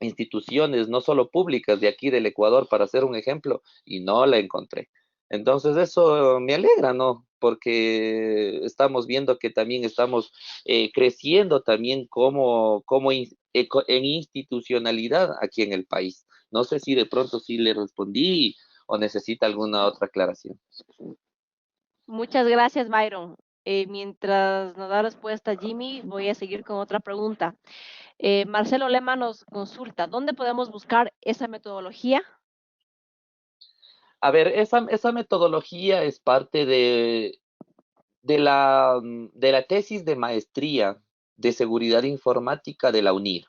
instituciones, no solo públicas de aquí del Ecuador, para hacer un ejemplo, y no la encontré. Entonces eso me alegra, ¿no? Porque estamos viendo que también estamos creciendo también en institucionalidad aquí en el país. No sé si de pronto sí le respondí o necesita alguna otra aclaración. Muchas gracias, Byron. Mientras nos da respuesta Jimmy, voy a seguir con otra pregunta. Marcelo Lema nos consulta, ¿dónde podemos buscar esa metodología? A ver, esa metodología es parte de la tesis de maestría de seguridad informática de la UNIR.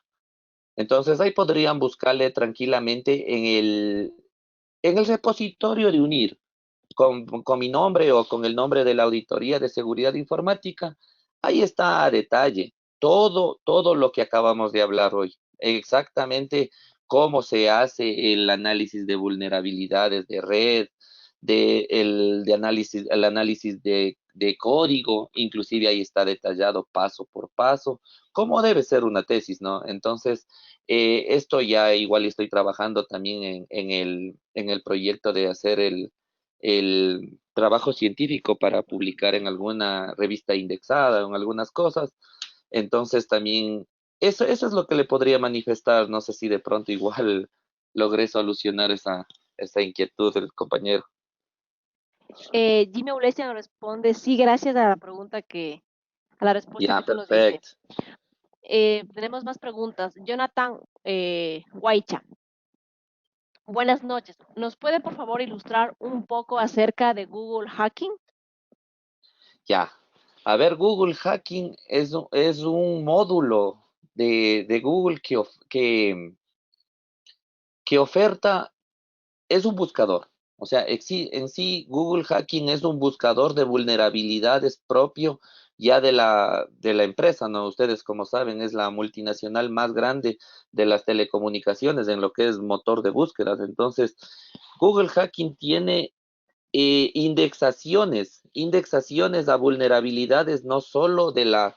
Entonces ahí podrían buscarle tranquilamente en el repositorio de UNIR, con mi nombre o con el nombre de la Auditoría de Seguridad Informática. Ahí está a detalle todo lo que acabamos de hablar hoy. Exactamente cómo se hace el análisis de vulnerabilidades de red, el análisis de código, inclusive ahí está detallado paso por paso, cómo debe ser una tesis, ¿no? Entonces, esto ya igual estoy trabajando también en el proyecto de hacer el trabajo científico para publicar en alguna revista indexada o en algunas cosas. Entonces también eso es lo que le podría manifestar. No sé si de pronto igual logré solucionar esa inquietud del compañero. Jimmy Aulestia nos responde, sí, gracias a la respuesta Ya, que tú nos diste. perfecto. Tenemos más preguntas. Jonathan Guaycha, buenas noches. ¿Nos puede por favor ilustrar un poco acerca de Google Hacking? Ya. A ver, Google Hacking es un módulo de Google que oferta, es un buscador. O sea, en sí, Google Hacking es un buscador de vulnerabilidades propio ya de la empresa, ¿no? Ustedes, como saben, es la multinacional más grande de las telecomunicaciones en lo que es motor de búsquedas. Entonces, Google Hacking tiene indexaciones a vulnerabilidades no solo de la,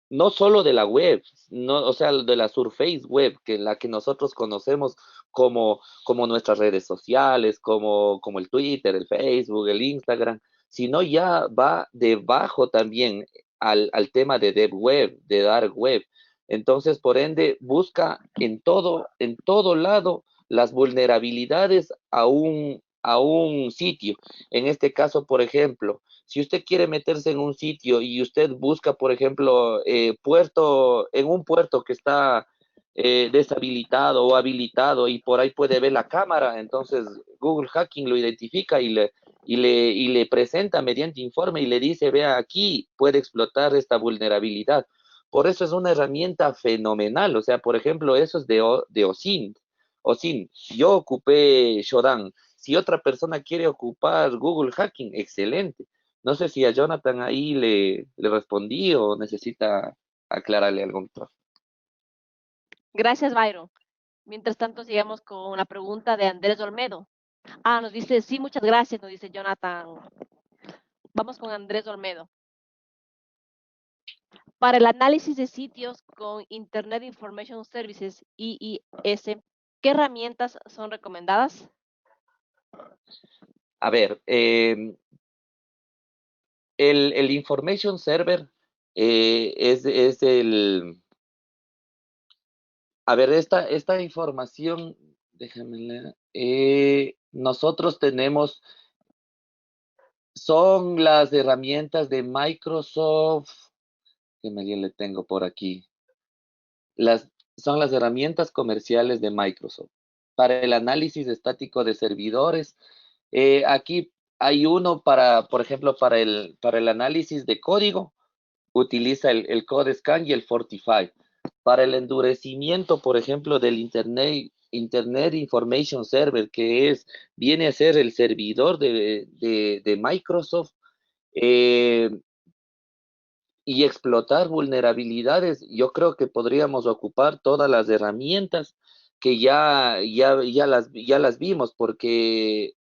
no solo de la web, no, o sea, de la Surface web, que la que nosotros conocemos como nuestras redes sociales, como el Twitter, el Facebook, el Instagram, sino ya va debajo también al tema de deep web, de dark web. Entonces, por ende, busca en todo lado las vulnerabilidades a un sitio. En este caso, por ejemplo, si usted quiere meterse en un sitio y usted busca, por ejemplo, en un puerto que está deshabilitado o habilitado y por ahí puede ver la cámara, entonces Google Hacking lo identifica y le presenta mediante informe y le dice, vea, aquí puede explotar esta vulnerabilidad. Por eso es una herramienta fenomenal. O sea, por ejemplo, eso es de OSINT. OSINT, yo ocupé Shodan. Si otra persona quiere ocupar Google Hacking, excelente. No sé si a Jonathan ahí le respondí o necesita aclararle algo más. Gracias, Byron. Mientras tanto, sigamos con la pregunta de Andrés Olmedo. Nos dice, sí, muchas gracias, nos dice Jonathan. Vamos con Andrés Olmedo. Para el análisis de sitios con Internet Information Services, IIS, ¿qué herramientas son recomendadas? A ver, el Information Server es el... A ver, esta información, déjame leer. Nosotros tenemos, son las herramientas de Microsoft, que me le tengo por aquí. Son las herramientas comerciales de Microsoft. Para el análisis estático de servidores, aquí hay uno para, por ejemplo, para el análisis de código, utiliza el CodeScan y el Fortify. Para el endurecimiento, por ejemplo, del Internet Information Server, viene a ser el servidor de Microsoft, eh, y explotar vulnerabilidades, yo creo que podríamos ocupar todas las herramientas que ya las vimos, porque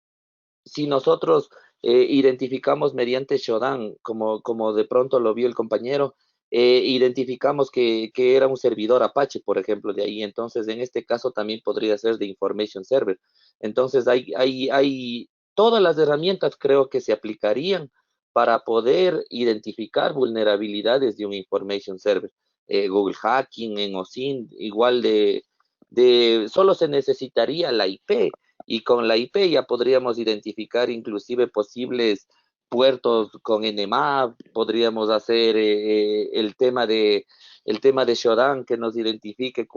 si nosotros identificamos mediante Shodan, como de pronto lo vio el compañero, identificamos que era un servidor Apache, por ejemplo, de ahí. Entonces, en este caso también podría ser de Information Server. Entonces, hay todas las herramientas creo que se aplicarían para poder identificar vulnerabilidades de un Information Server. Google Hacking, en OSINT, igual solo se necesitaría la IP y con la IP ya podríamos identificar inclusive posibles puertos con NMAP, podríamos hacer el tema de Shodan que nos identifique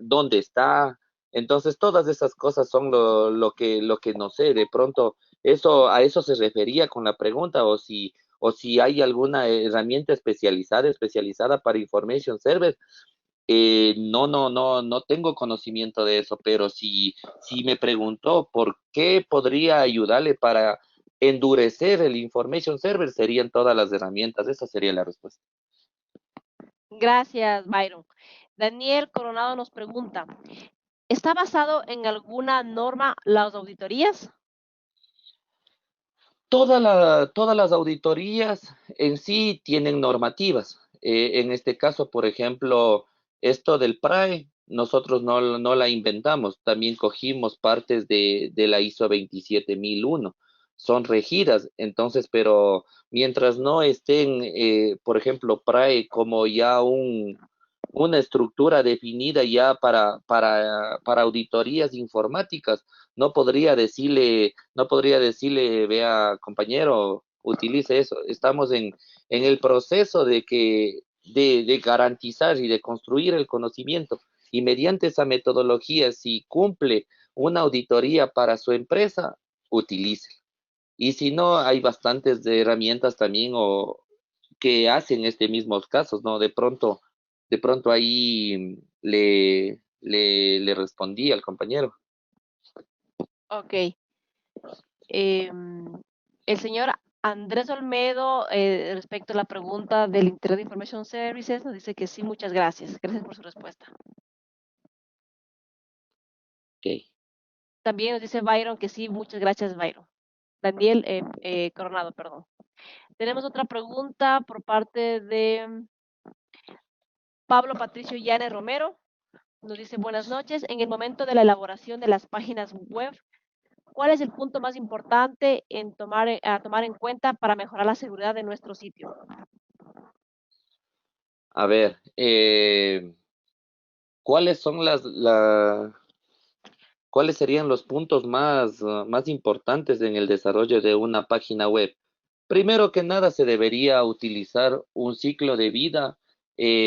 dónde está. Entonces, todas esas cosas son lo que no sé. De pronto, a eso se refería con la pregunta, o si hay alguna herramienta especializada para Information Server. No tengo conocimiento de eso, pero si me preguntó por qué podría ayudarle para endurecer el Information Server, serían todas las herramientas. Esa sería la respuesta. Gracias, Byron. Daniel Coronado nos pregunta, ¿está basado en alguna norma las auditorías? Todas las auditorías en sí tienen normativas. En este caso, por ejemplo, esto del PRAE, nosotros no la inventamos, también cogimos partes de la ISO 27001. Son regidas, entonces, pero mientras no estén, por ejemplo, PRAE como ya una estructura definida ya para auditorías informáticas, no podría decirle, vea, compañero, utilice eso. Estamos en el proceso de garantizar y de construir el conocimiento. Y mediante esa metodología, si cumple una auditoría para su empresa, utilice. Y si no, hay bastantes de herramientas también o que hacen este mismos casos, ¿no? De pronto ahí le respondí al compañero. Ok. El señor Andrés Olmedo, respecto a la pregunta del Internet Information Services, nos dice que sí, muchas gracias. Gracias por su respuesta. Ok. También nos dice Byron que sí, muchas gracias, Byron. Daniel Coronado, perdón. Tenemos otra pregunta por parte de Pablo Patricio Llanes Romero. Nos dice buenas noches. En el momento de la elaboración de las páginas web, ¿cuál es el punto más importante a tomar en cuenta para mejorar la seguridad de nuestro sitio? A ver, ¿cuáles son cuáles serían los puntos más importantes en el desarrollo de una página web? Primero que nada, se debería utilizar un ciclo de vida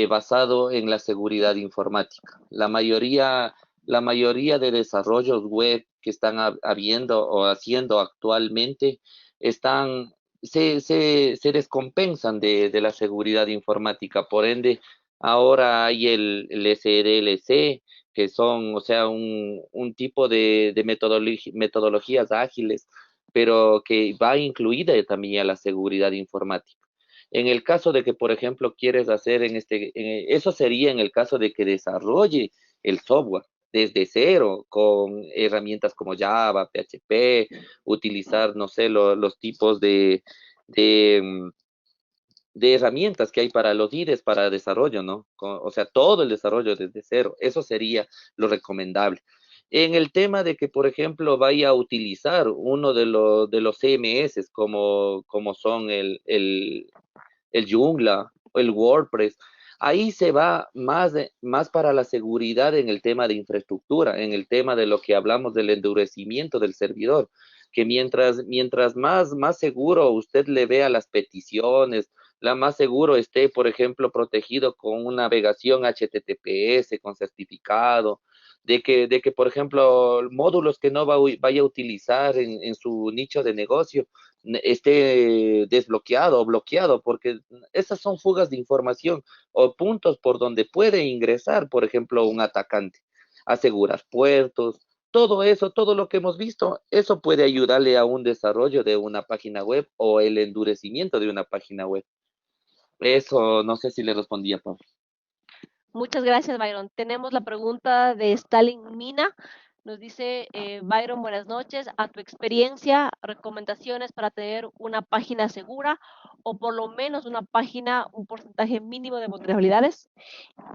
basado en la seguridad informática. La mayoría de desarrollos web que están habiendo o haciendo actualmente están, se descompensan de la seguridad informática. Por ende, ahora hay el SDLC, que son, o sea, un tipo de metodologías ágiles, pero que va incluida también a la seguridad informática. En el caso de que, por ejemplo, quieres hacer eso sería en el caso de que desarrolle el software desde cero, con herramientas como Java, PHP, utilizar, no sé, los tipos de, mm, de herramientas que hay para los IDEs para desarrollo, ¿no? O sea, todo el desarrollo desde cero. Eso sería lo recomendable. En el tema de que, por ejemplo, vaya a utilizar uno de los CMS como son el Joomla o el WordPress, ahí se va más para la seguridad en el tema de infraestructura, en el tema de lo que hablamos del endurecimiento del servidor, que mientras más seguro usted le vea las peticiones, la más seguro esté, por ejemplo, protegido con una navegación HTTPS, con certificado, de que, por ejemplo, módulos que no vaya a utilizar en su nicho de negocio, esté desbloqueado o bloqueado, porque esas son fugas de información o puntos por donde puede ingresar, por ejemplo, un atacante. Asegurar puertos, todo eso, todo lo que hemos visto, eso puede ayudarle a un desarrollo de una página web o el endurecimiento de una página web. Eso no sé si le respondía, Pablo. Muchas gracias, Byron. Tenemos la pregunta de Stalin Mina. Nos dice, Byron, buenas noches. A tu experiencia, recomendaciones para tener una página segura o por lo menos una página, un porcentaje mínimo de vulnerabilidades.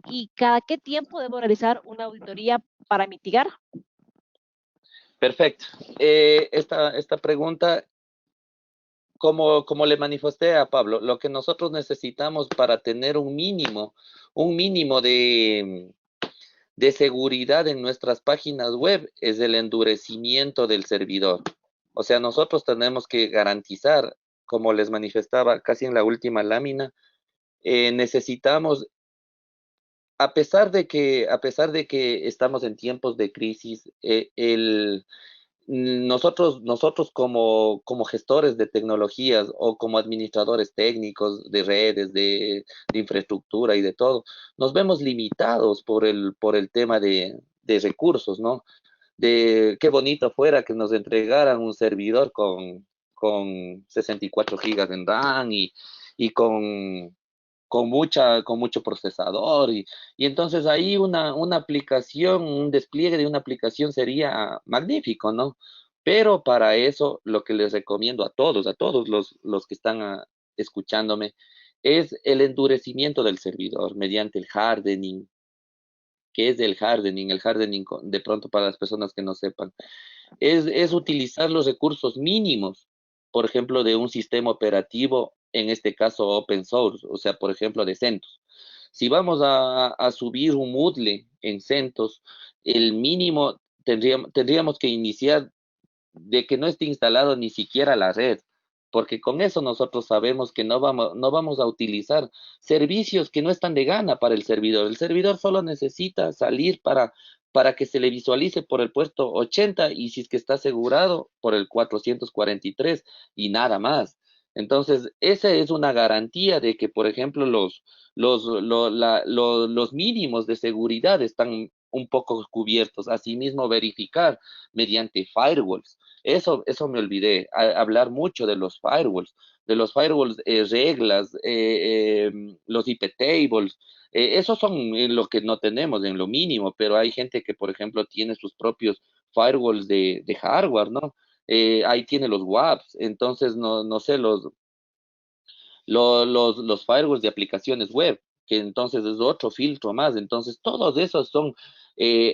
¿Y cada qué tiempo debo realizar una auditoría para mitigar? Perfecto. Esta pregunta, como le manifesté a Pablo, lo que nosotros necesitamos para tener un mínimo de seguridad en nuestras páginas web es el endurecimiento del servidor. O sea, nosotros tenemos que garantizar, como les manifestaba casi en la última lámina, necesitamos, a pesar de que estamos en tiempos de crisis, nosotros como gestores de tecnologías o como administradores técnicos de redes, de infraestructura y de todo, nos vemos limitados por el tema de recursos, ¿no? De qué bonito fuera que nos entregaran un servidor con 64 gigas en RAM y con mucho procesador y entonces ahí una aplicación, un despliegue de una aplicación sería magnífico, ¿no? Pero para eso lo que les recomiendo a todos los que están escuchándome, es el endurecimiento del servidor mediante el hardening. ¿Qué es el hardening? El hardening, de pronto para las personas que no sepan, es utilizar los recursos mínimos, por ejemplo, de un sistema operativo, en este caso open source, o sea, por ejemplo, de CentOS. Si vamos a subir un Moodle en CentOS, el mínimo tendríamos que iniciar de que no esté instalado ni siquiera la red. porque con eso nosotros sabemos que no vamos a utilizar servicios que no están de gana para el servidor. El servidor solo necesita salir para que se le visualice por el puesto 80 y si es que está asegurado por el 443 y nada más. Entonces, esa es una garantía de que, por ejemplo, los mínimos de seguridad están un poco cubiertos. Asimismo, verificar mediante firewalls. Eso me olvidé, hablar mucho de los firewalls, reglas, los IP tables. Esos son lo que no tenemos en lo mínimo, pero hay gente que, por ejemplo, tiene sus propios firewalls de hardware, ¿no? Ahí tiene los WAPs, entonces no sé, los firewalls de aplicaciones web, que entonces es otro filtro más. Entonces, todos esos son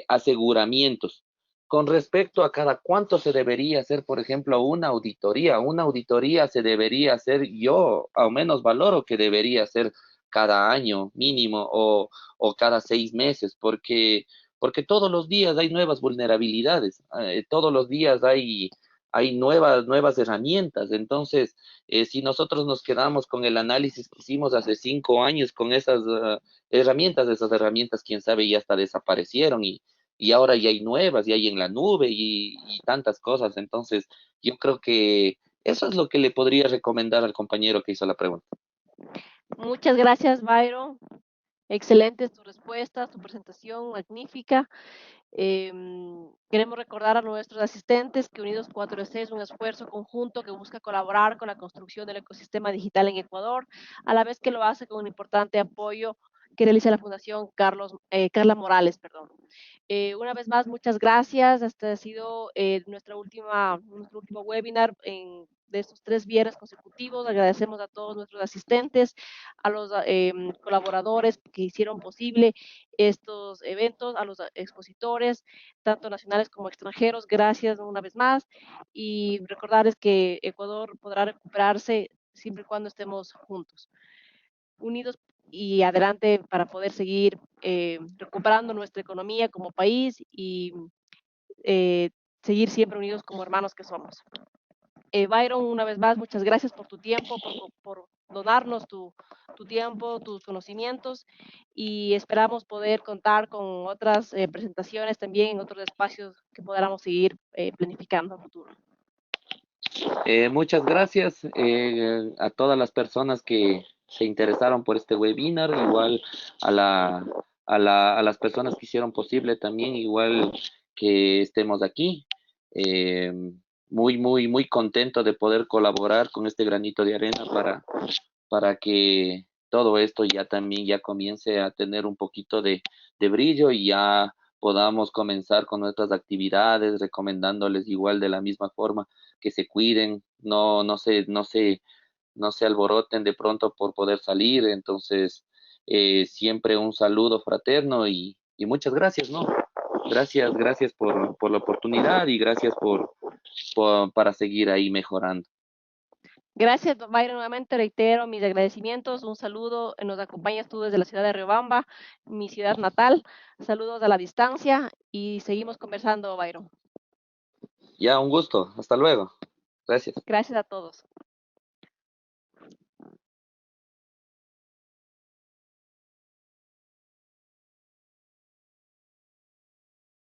aseguramientos. Con respecto a cada cuánto se debería hacer, por ejemplo, una auditoría se debería hacer, yo al menos valoro que debería ser cada año mínimo o cada 6 meses, porque todos los días hay nuevas vulnerabilidades, todos los días hay nuevas herramientas. Entonces, si nosotros nos quedamos con el análisis que hicimos hace 5 años con esas herramientas, quién sabe, ya hasta desaparecieron y ahora ya hay nuevas, ya hay en la nube y tantas cosas. Entonces, yo creo que eso es lo que le podría recomendar al compañero que hizo la pregunta. Muchas gracias, Byron. Excelentes tus respuestas, tu presentación magnífica. Queremos recordar a nuestros asistentes que Unidos 4C es un esfuerzo conjunto que busca colaborar con la construcción del ecosistema digital en Ecuador, a la vez que lo hace con un importante apoyo que realiza la Fundación Carla Morales. Perdón. Una vez más, muchas gracias. Este ha sido nuestro último webinar de estos 3 viernes consecutivos. Agradecemos a todos nuestros asistentes, a los colaboradores que hicieron posible estos eventos, a los expositores, tanto nacionales como extranjeros. Gracias una vez más y recordarles que Ecuador podrá recuperarse siempre y cuando estemos juntos, unidos y adelante para poder seguir recuperando nuestra economía como país y eh, seguir siempre unidos como hermanos que somos. Byron, una vez más, muchas gracias por tu tiempo, por donarnos tu tiempo, tus conocimientos y esperamos poder contar con otras presentaciones también en otros espacios que podamos seguir planificando a futuro. Muchas gracias a todas las personas que se interesaron por este webinar, igual a las personas que hicieron posible también, igual que estemos aquí. Eh, muy contento de poder colaborar con este granito de arena para que todo esto ya también ya comience a tener un poquito de brillo y ya podamos comenzar con nuestras actividades, recomendándoles igual de la misma forma que se cuiden, no se alboroten de pronto por poder salir. Entonces, siempre un saludo fraterno y muchas gracias, ¿no? Gracias por la oportunidad y gracias para seguir ahí mejorando. Gracias, Byron. Nuevamente reitero mis agradecimientos. Un saludo. Nos acompañas tú desde la ciudad de Riobamba, mi ciudad natal. Saludos a la distancia y seguimos conversando, Byron. Ya, un gusto. Hasta luego. Gracias. Gracias a todos.